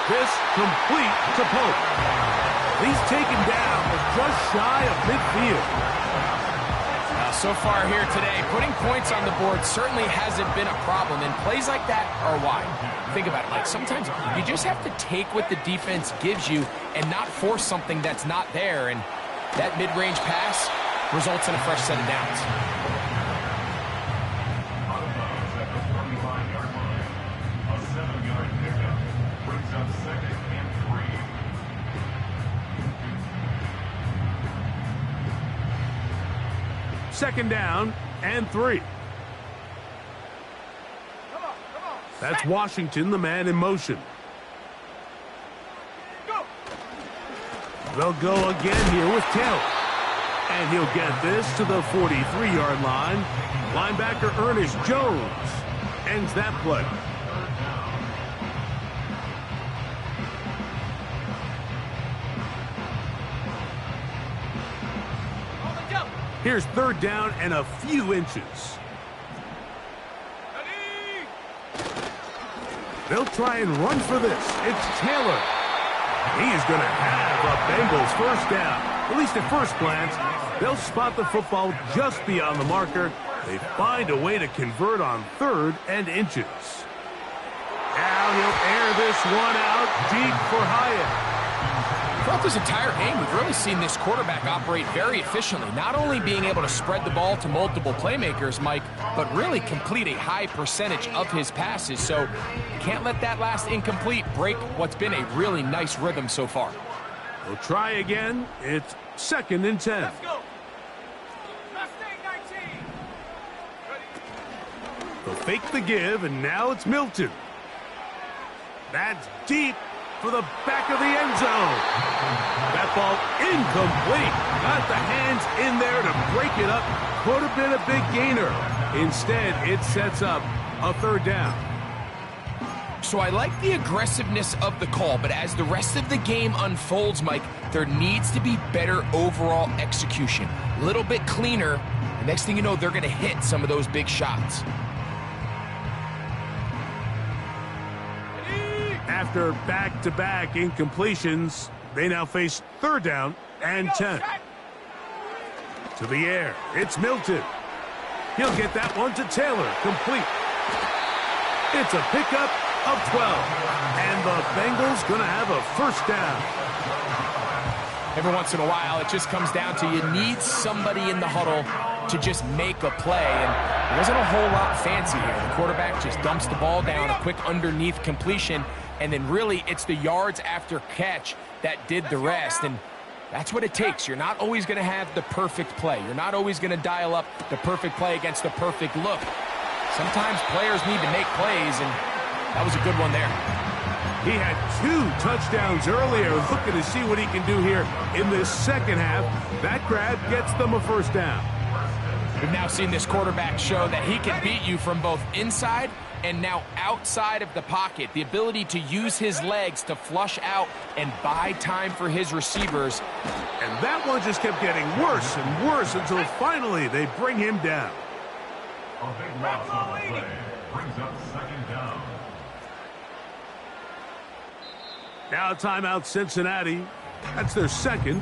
[SPEAKER 1] This complete to Pope. He's taken down just shy of midfield.
[SPEAKER 2] Now, so far here today, putting points on the board certainly hasn't been a problem, and plays like that are why. Think about it, Mike. Sometimes you just have to take what the defense gives you and not force something that's not there, and that mid-range pass results in a fresh set of downs.
[SPEAKER 1] Second down and 3.
[SPEAKER 3] Come on.
[SPEAKER 1] That's Washington, the man in motion.
[SPEAKER 3] Go!
[SPEAKER 1] They'll go again here with Taylor. And he'll get this to the 43-yard line. Linebacker Ernest Jones ends that play. Here's 3rd down and a few inches.
[SPEAKER 3] Ready!
[SPEAKER 1] They'll try and run for this. It's Taylor. He's going to have a Bengals first down. At least at first glance, they'll spot the football just beyond the marker. They find a way to convert on 3rd and inches. Now he'll air this one out deep for Hyatt.
[SPEAKER 2] Throughout this entire game, we've really seen this quarterback operate very efficiently, not only being able to spread the ball to multiple playmakers, Mike, but really complete a high percentage of his passes. So can't let that last incomplete break what's been a really nice rhythm so far.
[SPEAKER 1] We'll try again. It's 2nd and 10.
[SPEAKER 3] Let's go! Mustang 19! Ready?
[SPEAKER 1] They'll fake the give, and now it's Milton. That's deep for the back of the end zone. That ball incomplete. Got the hands in there to break it up. Could have been a big gainer. Instead, it sets up a 3rd down.
[SPEAKER 2] So I like the aggressiveness of the call, but as the rest of the game unfolds, Mike, there needs to be better overall execution. A little bit cleaner. The next thing you know, they're going to hit some of those big shots.
[SPEAKER 1] After back-to-back incompletions, they now face 3rd down and 10. To the air, it's Milton. He'll get that one to Taylor, complete. It's a pickup of 12, and the Bengals gonna have a first down.
[SPEAKER 2] Every once in a while, it just comes down to you need somebody in the huddle to just make a play, and there wasn't a whole lot fancy here. The quarterback just dumps the ball down, a quick underneath completion, and then really it's the yards after catch that did the rest, and that's what it takes. You're not always going to have the perfect play. You're not always going to dial up the perfect play against the perfect look. Sometimes players need to make plays, and that was a good one there.
[SPEAKER 1] He had 2 touchdowns earlier, looking to see what he can do here in this second half. That grab gets them a first down.
[SPEAKER 2] We've now seen this quarterback show that he can beat you from both inside and now outside of the pocket. The ability to use his legs to flush out and buy time for his receivers.
[SPEAKER 1] And that one just kept getting worse and worse until finally they bring him down.
[SPEAKER 4] A big loss on the play brings up 2nd down.
[SPEAKER 1] Now timeout Cincinnati. That's their 2nd.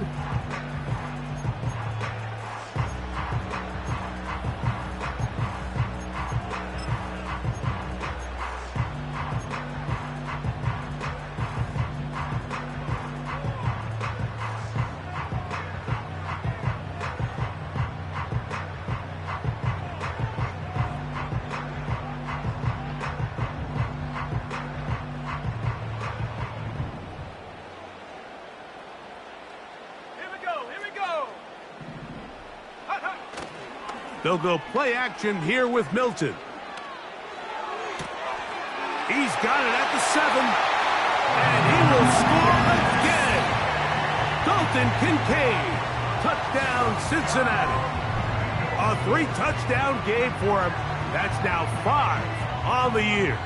[SPEAKER 1] They'll go play action here with Milton. He's got it at the 7. And he will score again. Dalton Kincaid. Touchdown, Cincinnati. A 3-touchdown game for him. That's now 5 on the year.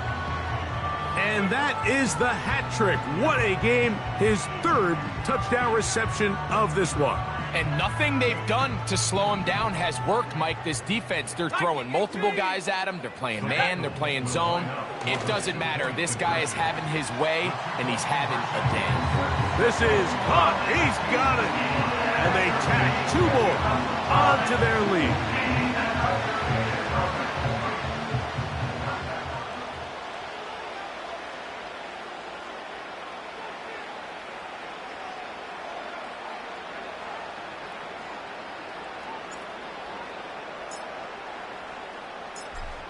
[SPEAKER 1] And that is the hat trick. What a game. His 3rd touchdown reception of this one.
[SPEAKER 2] And nothing they've done to slow him down has worked, Mike. This defense, they're throwing multiple guys at him. They're playing man. They're playing zone. It doesn't matter. This guy is having his way, and he's having a day.
[SPEAKER 1] This is caught. He's got it. And they tack 2 more onto their lead.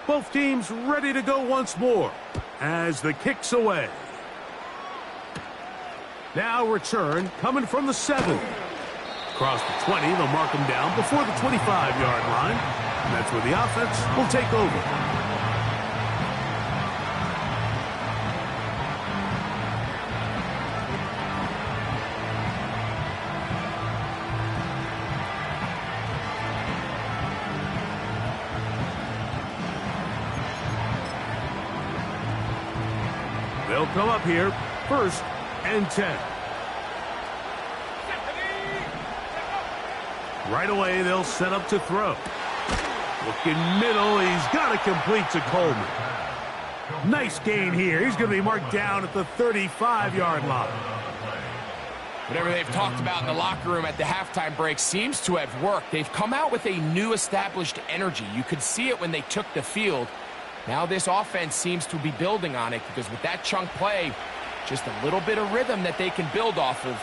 [SPEAKER 1] Both teams ready to go once more as the kick's away. Now return coming from the 7. Across the 20, they'll mark him down before the 25-yard line. And that's where the offense will take over. They'll come up here, 1st and 10. Right away, they'll set up to throw. Looking middle, he's got to complete to Coleman. Nice gain here. He's going to be marked down at the 35-yard line.
[SPEAKER 2] Whatever they've talked about in the locker room at the halftime break seems to have worked. They've come out with a new established energy. You could see it when they took the field. Now this offense seems to be building on it because with that chunk play, just a little bit of rhythm that they can build off of.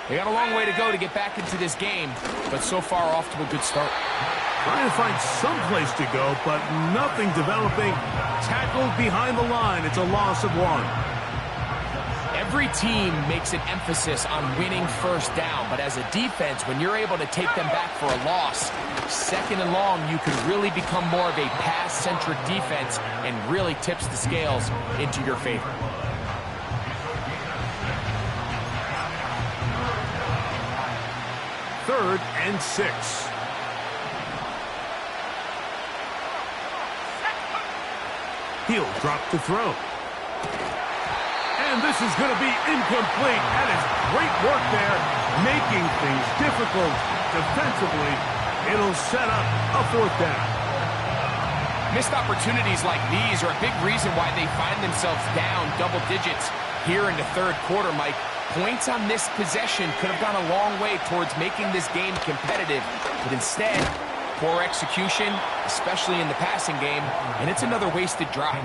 [SPEAKER 2] They got a long way to go to get back into this game, but so far off to a good start.
[SPEAKER 1] Trying to find some place to go, but nothing developing. Tackled behind the line. It's a loss of 1.
[SPEAKER 2] Every team makes an emphasis on winning first down, but as a defense, when you're able to take them back for a loss, 2nd and long, you can really become more of a pass-centric defense and really tips the scales into your favor.
[SPEAKER 1] Third and 6. He'll drop to throw. And this is going to be incomplete. That is great work there, making things difficult defensively. It'll set up a 4th down.
[SPEAKER 2] Missed opportunities like these are a big reason why they find themselves down double digits here in the 3rd quarter, Mike. Points on this possession could have gone a long way towards making this game competitive, but instead, poor execution, especially in the passing game, and it's another wasted drive.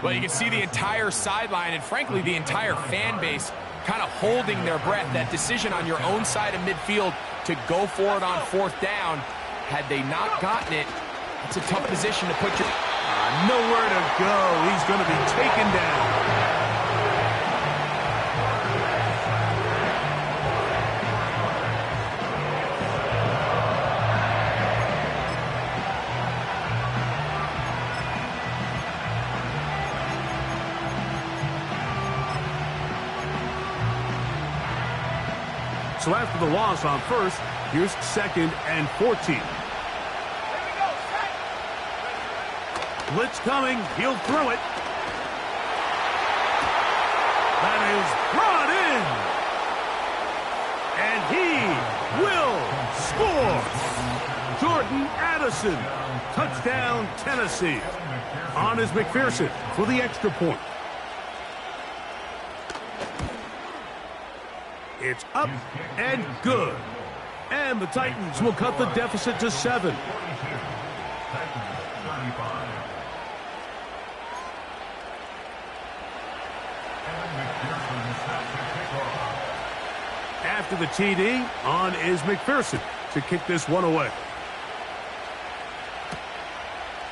[SPEAKER 2] Well, you can see the entire sideline and, frankly, the entire fan base kind of holding their breath. That decision on your own side of midfield to go for it on 4th down, had they not gotten it, it's a tough position to put your...
[SPEAKER 1] Nowhere to go. He's going to be taken down. So after the loss on 1st, here's 2nd and 14. Blitz coming. He'll throw it. That is brought in. And he will score. Jordan Addison. Touchdown, Tennessee. On is McPherson for the extra point. It's up and good. And the Titans will cut the deficit to 7. After the TD, on is McPherson to kick this one away.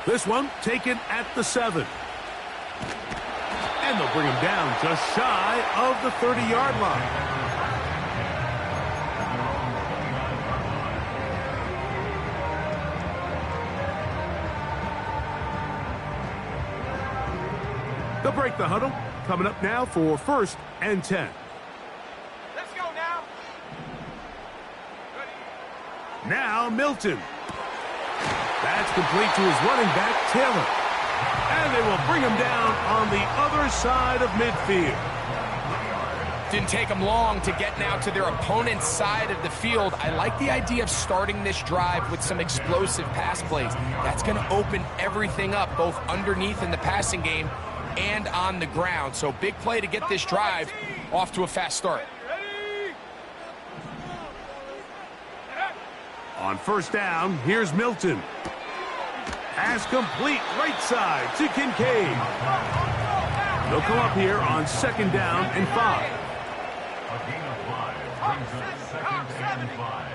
[SPEAKER 1] This one taken at the 7. And they'll bring him down just shy of the 30-yard line. They'll break the huddle. Coming up now for 1st and 10.
[SPEAKER 3] Let's go now.
[SPEAKER 1] Now Milton. That's complete to his running back, Taylor. And they will bring him down on the other side of midfield.
[SPEAKER 2] Didn't take them long to get now to their opponent's side of the field. I like the idea of starting this drive with some explosive pass plays. That's going to open everything up, both underneath in the passing game and on the ground. So big play to get this drive off to a fast start.
[SPEAKER 1] On 1st down, here's Milton. Pass complete, right side to Kincaid. They'll come up here on 2nd down and 5.
[SPEAKER 4] A gain of 5 brings up 2nd and 5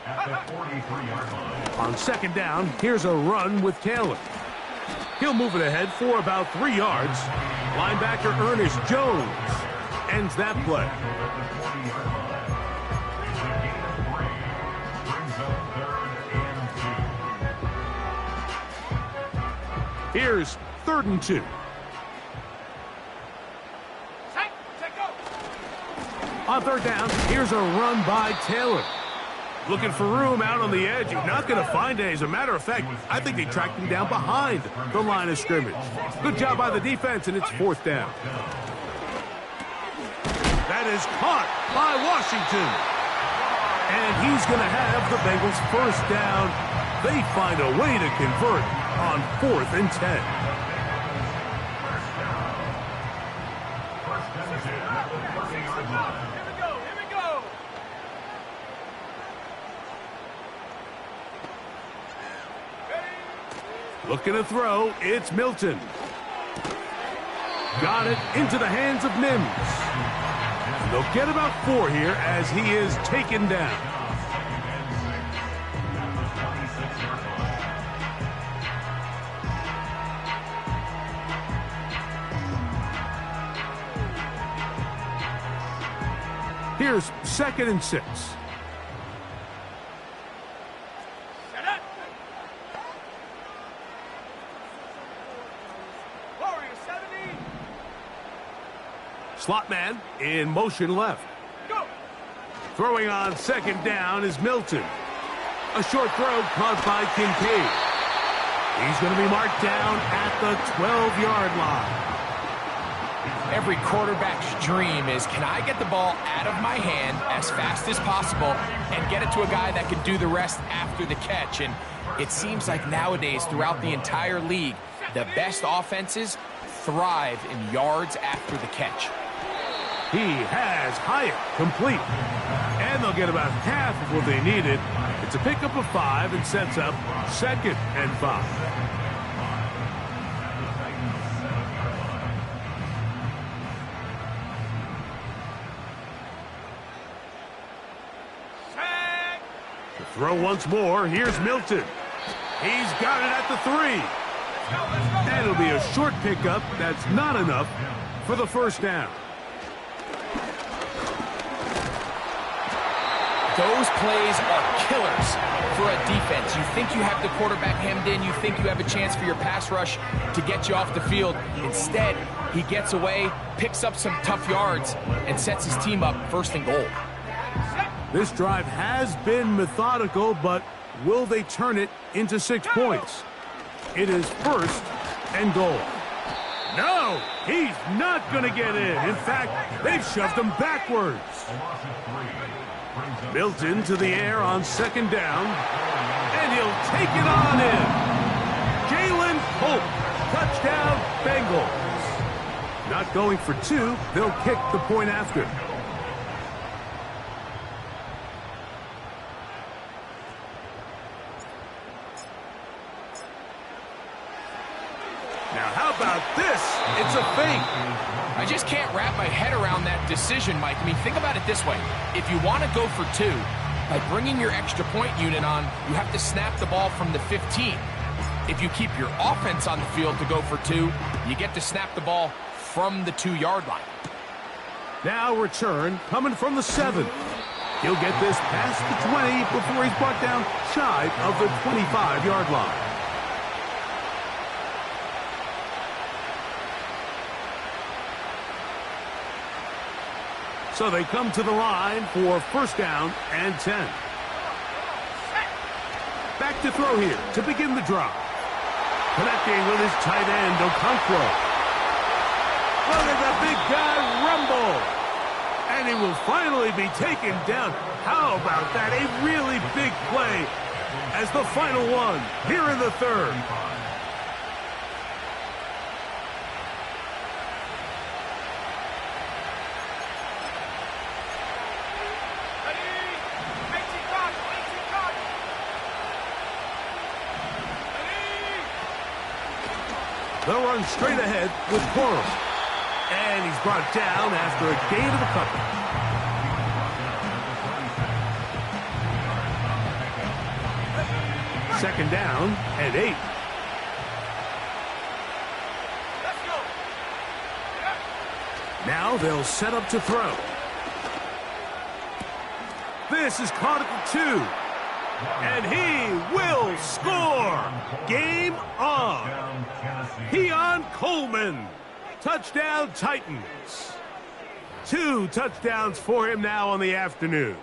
[SPEAKER 4] at the 43-yard line.
[SPEAKER 1] On 2nd down, here's a run with Taylor. He'll move it ahead for about 3 yards. Linebacker Ernest Jones ends that play.
[SPEAKER 4] At the 40-yard line. It's a gain of 3. Brings up 3rd and 2.
[SPEAKER 1] Here's 3rd and 2. On 3rd down, here's a run by Taylor. Looking for room out on the edge. You're not going to find it. As a matter of fact, I think they tracked him down behind the line of scrimmage. Good job by the defense, and it's 4th down. That is caught by Washington. And he's going to have the Bengals 1st down. They find a way to convert on 4th and 10. Looking to throw, it's Milton. Got it into the hands of Mims. They'll get about 4 here as he is taken down. Here's 2nd and 6. Slot man in motion left.
[SPEAKER 3] Go.
[SPEAKER 1] Throwing on 2nd down is Milton. A short throw caught by Kincaid. He's going to be marked down at the 12-yard line.
[SPEAKER 2] Every quarterback's dream is, can I get the ball out of my hand as fast as possible and get it to a guy that can do the rest after the catch? And it seems like nowadays throughout the entire league, the best offenses thrive in yards after the catch.
[SPEAKER 1] He has Hyatt complete. And they'll get about half of what they needed. It's a pickup of 5 and sets up 2nd and 5. To throw once more, here's Milton. He's got it at the 3. And it'll be a short pickup. That's not enough for the 1st down.
[SPEAKER 2] Those plays are killers for a defense. You think you have the quarterback hemmed in. You think you have a chance for your pass rush to get you off the field. Instead, he gets away, picks up some tough yards, and sets his team up 1st and goal.
[SPEAKER 1] This drive has been methodical, but will they turn it into 6 points? It is 1st and goal. No, he's not going to get in. In fact, they've shoved him backwards. Milton to the air on 2nd down, and he'll take it on in. Jalen Holt, touchdown Bengals. Not going for 2, they'll kick the point after. Now how about this? It's a fake.
[SPEAKER 2] I just can't wrap my head around that decision, Mike. I mean, think about it this way. If you want to go for 2, by bringing your extra point unit on, you have to snap the ball from the 15. If you keep your offense on the field to go for 2, you get to snap the ball from the 2-yard line.
[SPEAKER 1] Now return coming from the 7. He'll get this past the 20 before he's brought down shy of the 25-yard line. So they come to the line for first down and 10. Back to throw here to begin the drive. Connecting with his tight end, Okonkwo. Look at the big guy rumble. And he will finally be taken down. How about that? A really big play as the final one here in the third. They'll run straight ahead with Quarles. And he's brought down after a gain of a couple. Second down and 8.
[SPEAKER 3] Let's go.
[SPEAKER 1] Now they'll set up to throw. This is caught at the 2. And he will score. Game on. Keon Coleman. Touchdown Titans. 2 touchdowns for him now on the afternoon.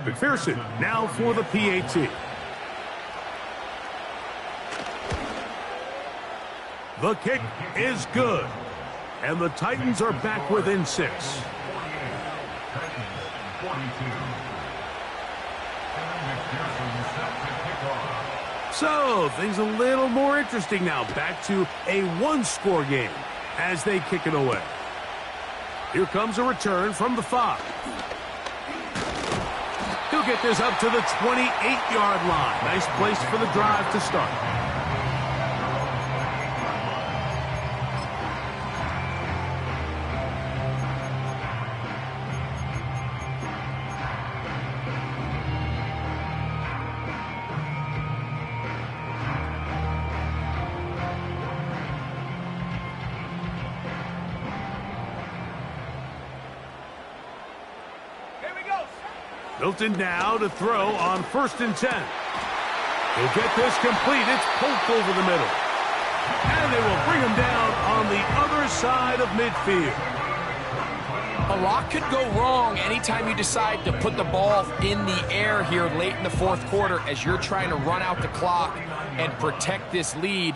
[SPEAKER 1] McPherson now for the PAT. The kick is good. And the Titans are back within 6. So, things a little more interesting now. Back to a one-score game as they kick it away. Here comes a return from the 5. He'll get this up to the 28-yard line. Nice place for the drive to start. Milton now to throw on 1st and 10. He'll get this complete. It's poked over the middle. And they will bring him down on the other side of midfield.
[SPEAKER 2] A lot could go wrong anytime you decide to put the ball in the air here late in the 4th quarter as you're trying to run out the clock and protect this lead.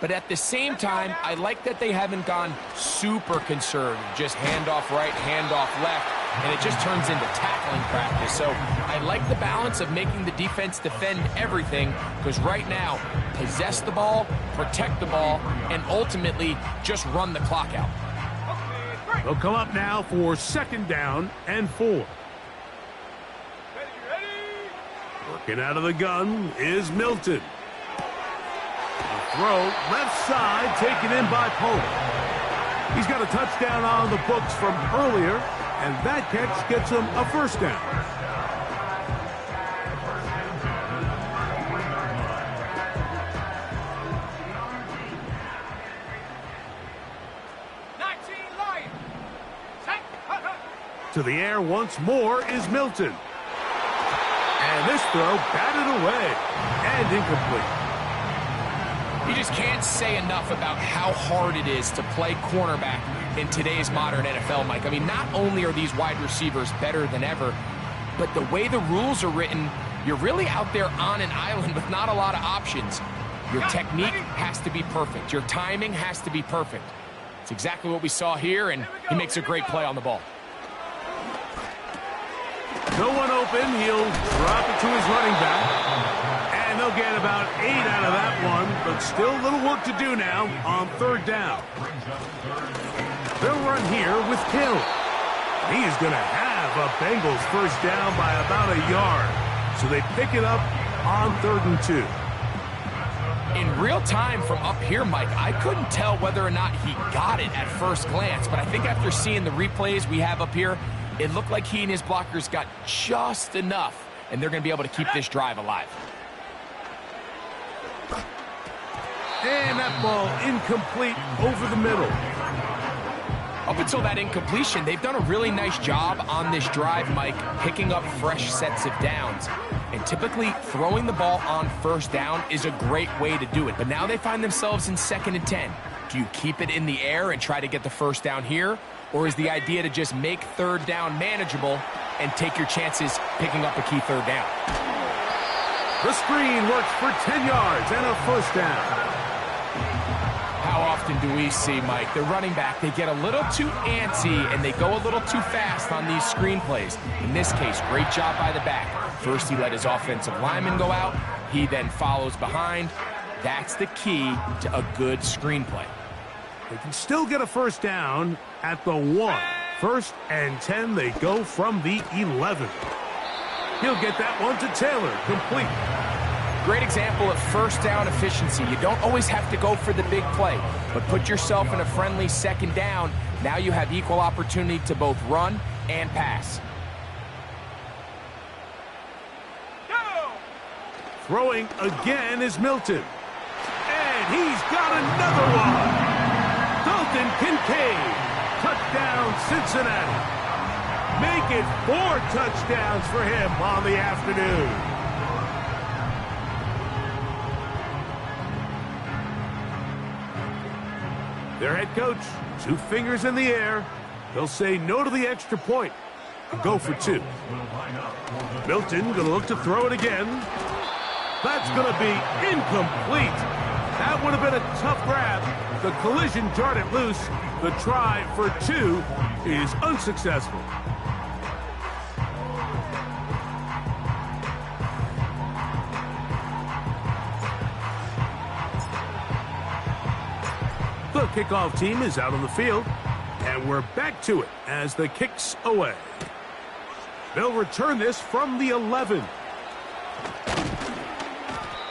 [SPEAKER 2] But at the same time, I like that they haven't gone super conservative. Just handoff right, handoff left. And it just turns into tackling practice. So I like the balance of making the defense defend everything, because right now, possess the ball, protect the ball, and ultimately just run the clock out.
[SPEAKER 1] They'll come up now for 2nd down and 4. Working out of the gun is Milton. The throw left side taken in by Pope. He's got a touchdown on the books from earlier. And that catch gets him a 1st down. To the air once more is Milton. And this throw batted away and incomplete.
[SPEAKER 2] You just can't say enough about how hard it is to play cornerback in today's modern NFL, Mike. I mean, not only are these wide receivers better than ever, but the way the rules are written, you're really out there on an island with not a lot of options. Your technique has to be perfect. Your timing has to be perfect. It's exactly what we saw here, and he makes a great play on the ball.
[SPEAKER 1] No one open. He'll drop it to his running back. And they'll get about 8 out of that one, but still a little work to do now on 3rd down. They'll run here with Hill. He is going to have a Bengals 1st down by about a yard. So they pick it up on 3rd and 2.
[SPEAKER 2] In real time from up here, Mike, I couldn't tell whether or not he got it at first glance, but I think after seeing the replays we have up here, it looked like he and his blockers got just enough, and they're going to be able to keep this drive alive.
[SPEAKER 1] And that ball incomplete over the middle.
[SPEAKER 2] Up until that incompletion, they've done a really nice job on this drive, Mike, picking up fresh sets of downs. And typically, throwing the ball on first down is a great way to do it. But now they find themselves in 2nd and 10. Do you keep it in the air and try to get the first down here? Or is the idea to just make 3rd down manageable and take your chances picking up a key 3rd down?
[SPEAKER 1] The screen works for 10 yards and a first down.
[SPEAKER 2] How often do we see, Mike, the running back, they get a little too antsy and they go a little too fast on these screen plays. In this case, great job by the back. First, he let his offensive lineman go out. He then follows behind. That's the key to a good screenplay.
[SPEAKER 1] They can still get a first down at the 1. 1st and 10, they go from the 11. He'll get that one to Taylor, complete.
[SPEAKER 2] Great example of first down efficiency. You don't always have to go for the big play, but put yourself in a friendly 2nd down. Now you have equal opportunity to both run and pass.
[SPEAKER 3] Go!
[SPEAKER 1] Throwing again is Milton. And he's got another one. Dalton Kincaid. Touchdown, Cincinnati. Make it 4 touchdowns for him on the afternoon. Their head coach, 2 fingers in the air. He'll say no to the extra point and go for 2. Milton going to look to throw it again. That's going to be incomplete. That would have been a tough grab. The collision jarred it loose. The try for 2 is unsuccessful. The kickoff team is out on the field, and we're back to it as the kick's away. They'll return this from the 11.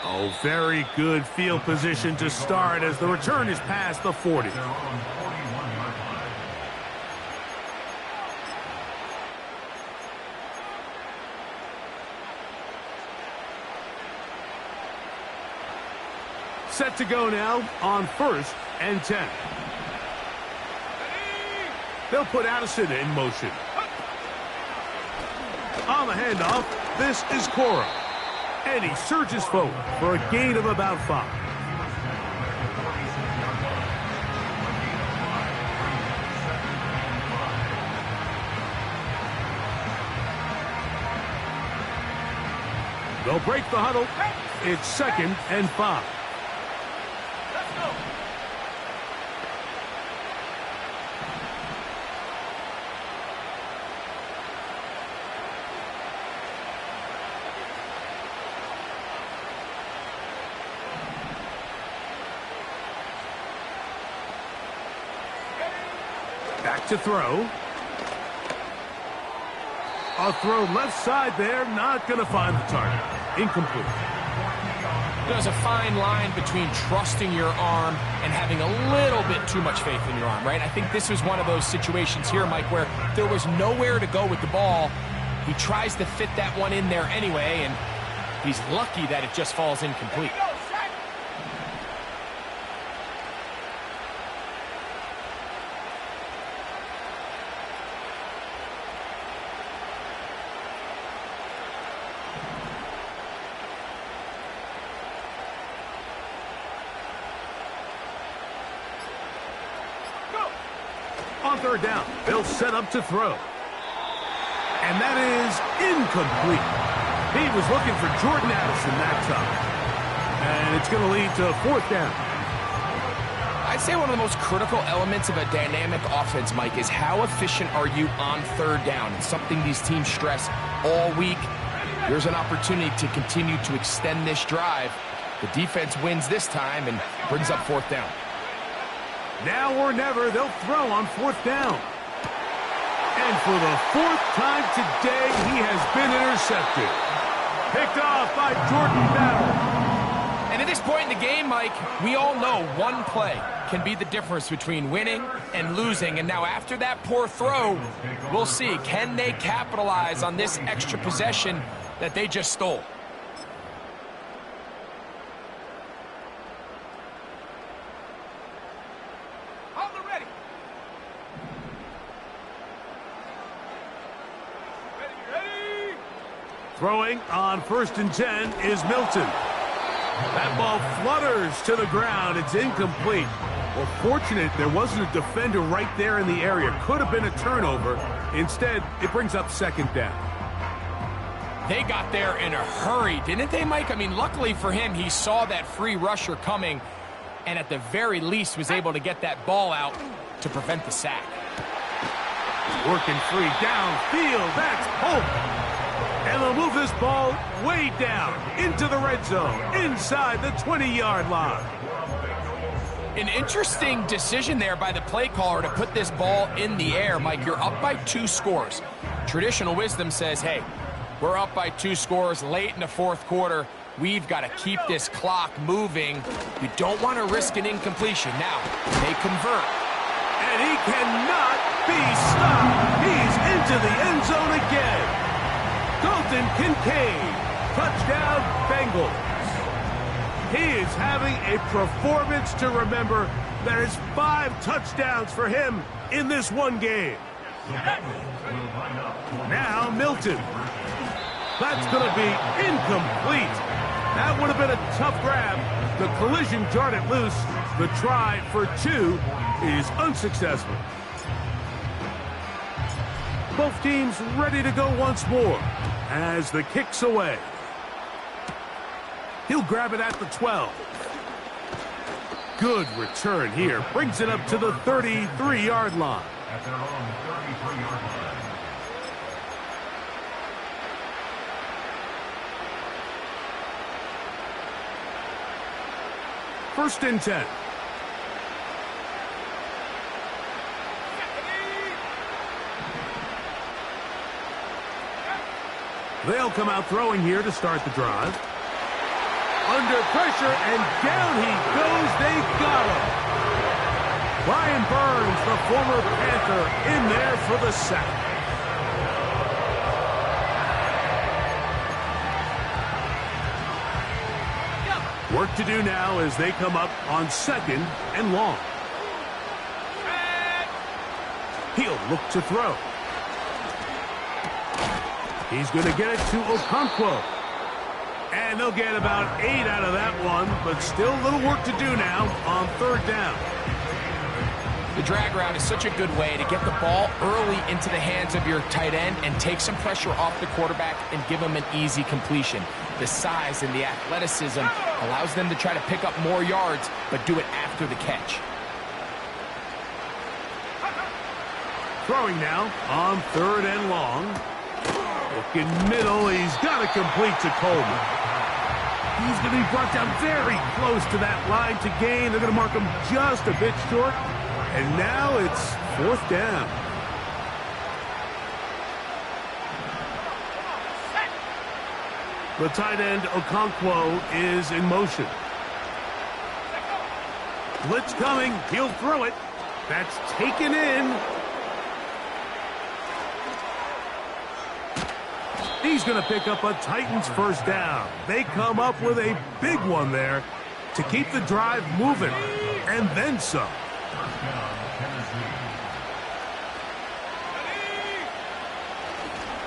[SPEAKER 1] Oh, very good field position to start as the return is past the 40. Set to go now on 1st and 10. They'll put Addison in motion. On the handoff, this is Cora. And he surges forward for a gain of about 5. They'll break the huddle. It's 2nd and 5. Back to throw. A throw left side there, not going to find the target. Incomplete.
[SPEAKER 2] There's a fine line between trusting your arm and having a little bit too much faith in your arm, right? I think this was one of those situations here, Mike, where there was nowhere to go with the ball. He tries to fit that one in there anyway, and he's lucky that it just falls incomplete.
[SPEAKER 1] On 3rd down, they'll set up to throw. And that is incomplete. He was looking for Jordan Addison that time. And it's going to lead to 4th down.
[SPEAKER 2] I'd say one of the most critical elements of a dynamic offense, Mike, is how efficient are you on 3rd down? It's something these teams stress all week. There's an opportunity to continue to extend this drive. The defense wins this time and brings up 4th down.
[SPEAKER 1] Now or never, they'll throw on 4th down. And for the 4th time today, he has been intercepted. Picked off by Jordan Battle.
[SPEAKER 2] And at this point in the game, Mike, we all know one play can be the difference between winning and losing. And now after that poor throw, we'll see, can they capitalize on this extra possession that they just stole?
[SPEAKER 1] Throwing on 1st and 10 is Milton. That ball flutters to the ground. It's incomplete. Well, fortunate there wasn't a defender right there in the area. Could have been a turnover. Instead, it brings up 2nd down.
[SPEAKER 2] They got there in a hurry, didn't they, Mike? I mean, luckily for him, he saw that free rusher coming and at the very least was able to get that ball out to prevent the sack.
[SPEAKER 1] Working free downfield. That's Polk. And they'll move this ball way down into the red zone, inside the 20-yard line.
[SPEAKER 2] An interesting decision there by the play caller to put this ball in the air. Mike, you're up by 2 scores. Traditional wisdom says, hey, we're up by 2 scores late in the 4th quarter. We've got to keep this clock moving. You don't want to risk an incompletion. Now, they convert.
[SPEAKER 1] And he cannot be stopped. He's into the end zone again. Dalton Kincaid, touchdown Bengals. He is having a performance to remember. There is 5 touchdowns for him in this one game. Now Milton. That's going to be incomplete. That would have been a tough grab. The collision jarred it loose. The try for 2 is unsuccessful. Both teams ready to go once more as the kick's away. He'll grab it at the 12. Good return here. Brings it up to the 33-yard line.
[SPEAKER 4] At their own 33-yard line.
[SPEAKER 1] First and 10. They'll come out throwing here to start the drive. Under pressure, and down he goes. They got him. Brian Burns, the former Panther, in there for the sack. Work to do now as they come up on 2nd and long. He'll look to throw. He's going to get it to Okonkwo. And they'll get about 8 out of that one, but still a little work to do now on 3rd down.
[SPEAKER 2] The drag route is such a good way to get the ball early into the hands of your tight end and take some pressure off the quarterback and give him an easy completion. The size and the athleticism allows them to try to pick up more yards, but do it after the catch.
[SPEAKER 1] Throwing now on 3rd and long. Looking middle, he's got to complete to Coleman. He's going to be brought down very close to that line to gain. They're going to mark him just a bit short. And now it's 4th down. The tight end, Okonkwo, is in motion. Blitz coming. He'll throw it. That's taken in. He's going to pick up a Titans 1st down. They come up with a big one there to keep the drive moving, and then some.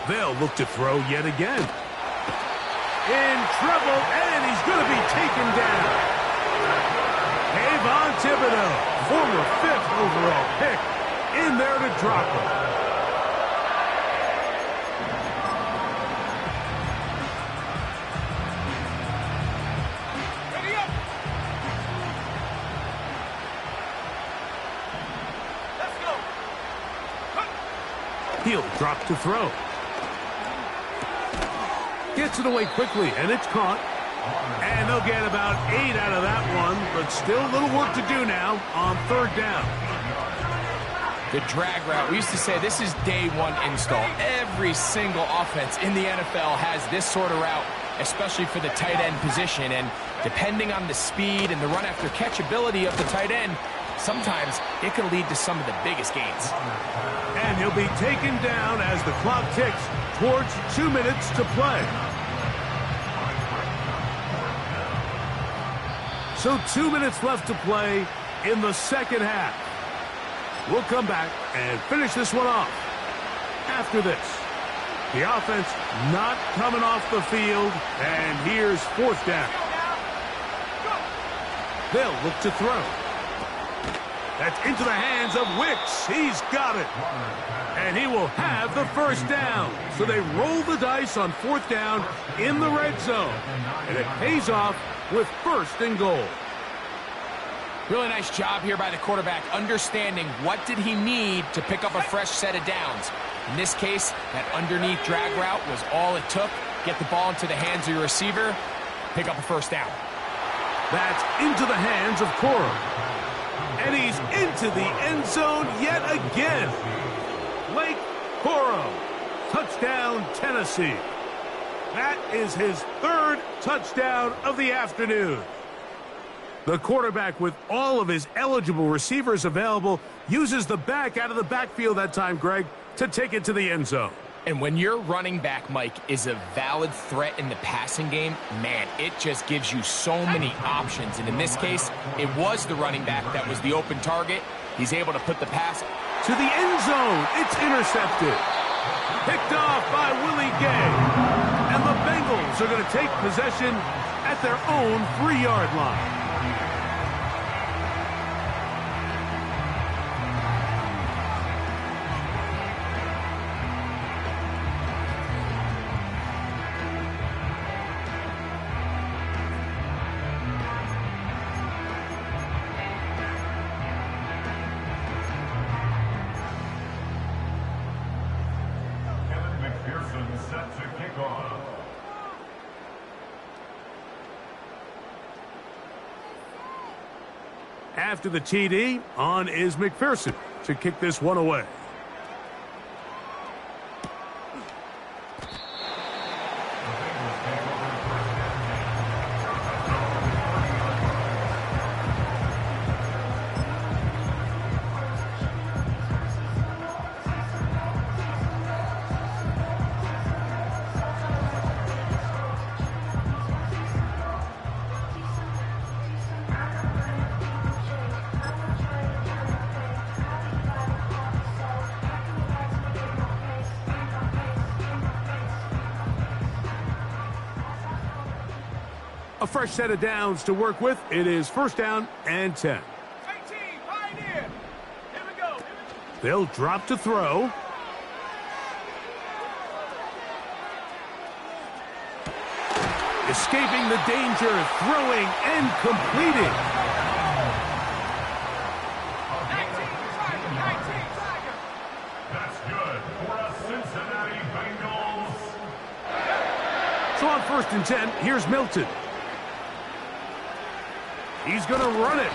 [SPEAKER 1] They'll look to throw yet again. In trouble, and he's going to be taken down. Kayvon Thibodeau, former 5th overall pick, in there to drop him. He'll drop to throw. Gets it away quickly, and it's caught. And they'll get about 8 out of that one, but still a little work to do now on 3rd down.
[SPEAKER 2] The drag route, we used to say this is day 1 install. Every single offense in the NFL has this sort of route, especially for the tight end position. And depending on the speed and the run after catch ability of the tight end, sometimes it can lead to some of the biggest gains.
[SPEAKER 1] And he'll be taken down as the clock ticks towards 2 minutes to play. So 2 minutes left to play in the 2nd half. We'll come back and finish this one off after this. The offense not coming off the field, and here's fourth down. They'll look to throw. That's into the hands of Wicks. He's got it. And he will have the first down. So they roll the dice on fourth down in the red zone. And it pays off with first and goal.
[SPEAKER 2] Really nice job here by the quarterback, understanding what did he need to pick up a fresh set of downs. In this case, that underneath drag route was all it took. Get the ball into the hands of your receiver, pick up a first down.
[SPEAKER 1] That's into the hands of Coro. And he's into the end zone yet again. Blake Coro, touchdown Tennessee. That is his third touchdown of the afternoon. The quarterback, with all of his eligible receivers available, uses the back out of the backfield that time, Greg, to take it to the end zone.
[SPEAKER 2] And when your running back, Mike, is a valid threat in the passing game, man, it just gives you so many options. And in this case, it was the running back that was the open target. He's able to put the pass
[SPEAKER 1] to the end zone. It's intercepted. Picked off by Willie Gay. And the Bengals are going to take possession at their own 3-yard line.
[SPEAKER 4] Set to kick off.
[SPEAKER 1] After the TD, on is McPherson to kick this one away. A fresh set of downs to work with. It is first down and 10.
[SPEAKER 3] Pioneer. Here we go.
[SPEAKER 1] They'll drop to throw. Escaping the danger, throwing and completing.
[SPEAKER 3] 19 Tiger.
[SPEAKER 4] That's good for a Cincinnati Bengals.
[SPEAKER 1] So on first and 10, here's Milton. He's going to run it.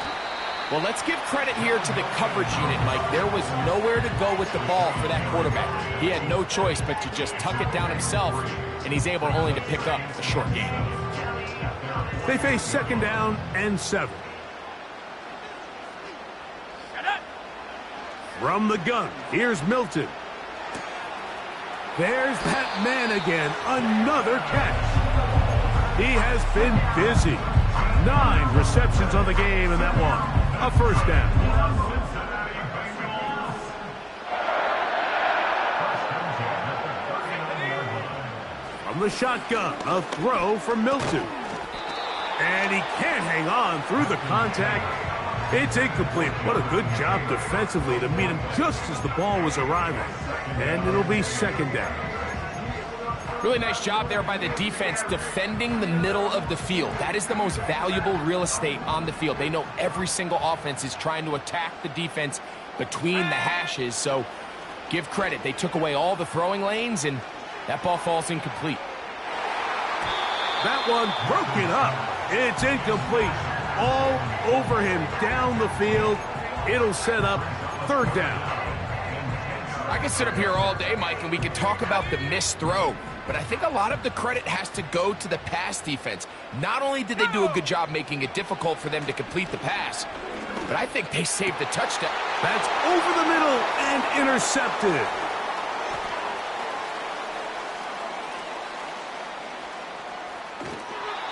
[SPEAKER 2] Well, let's give credit here to the coverage unit, Mike. There was nowhere to go with the ball for that quarterback. He had no choice but to just tuck it down himself, and he's able only to pick up a short gain.
[SPEAKER 1] They face second down and 7. From the gun, here's Milton. There's that man again, another catch. He has been busy. 9 receptions on the game in that one. A first down. From the shotgun, a throw from Milton. And he can't hang on through the contact. It's incomplete. What a good job defensively to meet him just as the ball was arriving. And it'll be second down.
[SPEAKER 2] Really nice job there by the defense defending the middle of the field. That is the most valuable real estate on the field. They know every single offense is trying to attack the defense between the hashes, so give credit. They took away all the throwing lanes, and that ball falls incomplete.
[SPEAKER 1] That one broken up. It's incomplete. All over him down the field. It'll set up third down.
[SPEAKER 2] I can sit up here all day, Mike, and we could talk about the missed throw. But I think a lot of the credit has to go to the pass defense. Not only did they do a good job making it difficult for them to complete the pass, but I think they saved the touchdown.
[SPEAKER 1] That's over the middle and intercepted.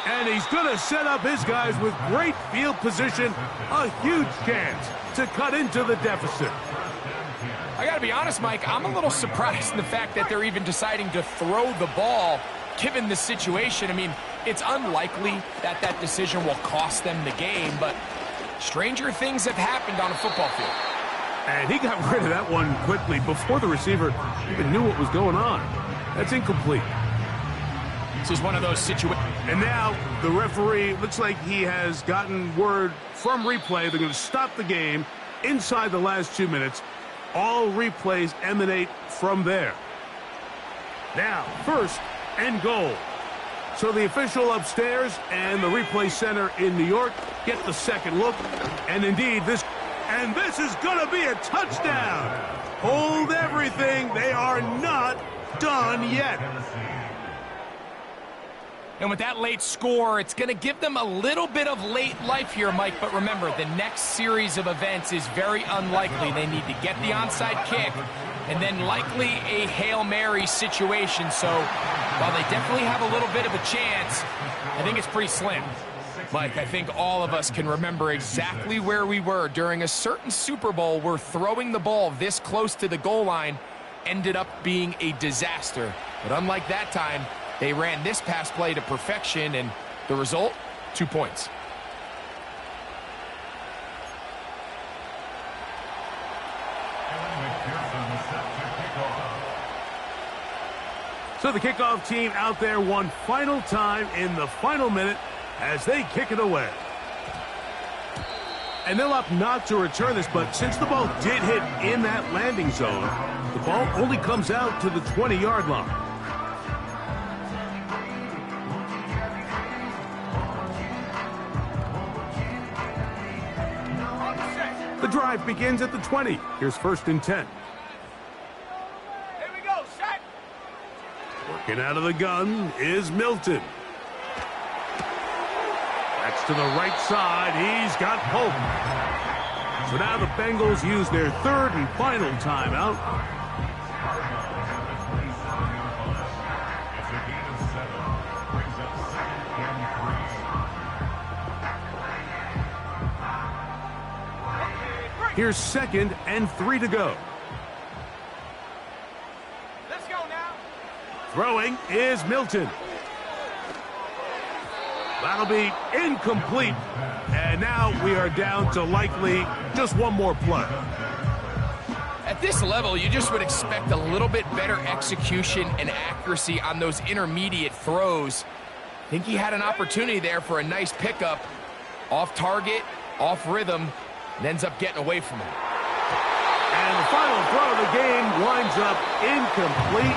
[SPEAKER 1] And he's going to set up his guys with great field position. A huge chance to cut into the deficit.
[SPEAKER 2] I got to be honest, Mike, I'm a little surprised in the fact that they're even deciding to throw the ball given the situation. I mean, it's unlikely that that decision will cost them the game, but stranger things have happened on a football field.
[SPEAKER 1] And he got rid of that one quickly before the receiver even knew what was going on. That's incomplete.
[SPEAKER 2] This is one of those situations.
[SPEAKER 1] And now the referee looks like he has gotten word from replay. They're going to stop the game inside the last 2 minutes. All replays emanate from there. Now, first and goal. So the official upstairs and the replay center in New York get the second look. And indeed, this is going to be a touchdown. Hold everything. They are not done yet.
[SPEAKER 2] And with that late score, it's going to give them a little bit of late life here, Mike. But remember, the next series of events is very unlikely. They need to get the onside kick and then likely a Hail Mary situation. So while they definitely have a little bit of a chance, I think it's pretty slim. Mike, I think all of us can remember exactly where we were during a certain Super Bowl where throwing the ball this close to the goal line ended up being a disaster. But unlike that time, they ran this pass play to perfection, and the result, 2 points.
[SPEAKER 1] So the kickoff team out there one final time in the final minute as they kick it away. And they'll opt not to return this, but since the ball did hit in that landing zone, the ball only comes out to the 20-yard line. The drive begins at the 20. Here's 1st and 10.
[SPEAKER 3] Here we go, set.
[SPEAKER 1] Working out of the gun is Milton. That's to the right side. He's got Pope. So now the Bengals use their 3rd and final timeout. Here's 2nd and 3 to go.
[SPEAKER 3] Let's go now.
[SPEAKER 1] Throwing is Milton. That'll be incomplete. And now we are down to likely just one more play.
[SPEAKER 2] At this level, you just would expect a little bit better execution and accuracy on those intermediate throws. I think he had an opportunity there for a nice pickup. Off target, off rhythm, and ends up getting away from him.
[SPEAKER 1] And the final throw of the game winds up incomplete.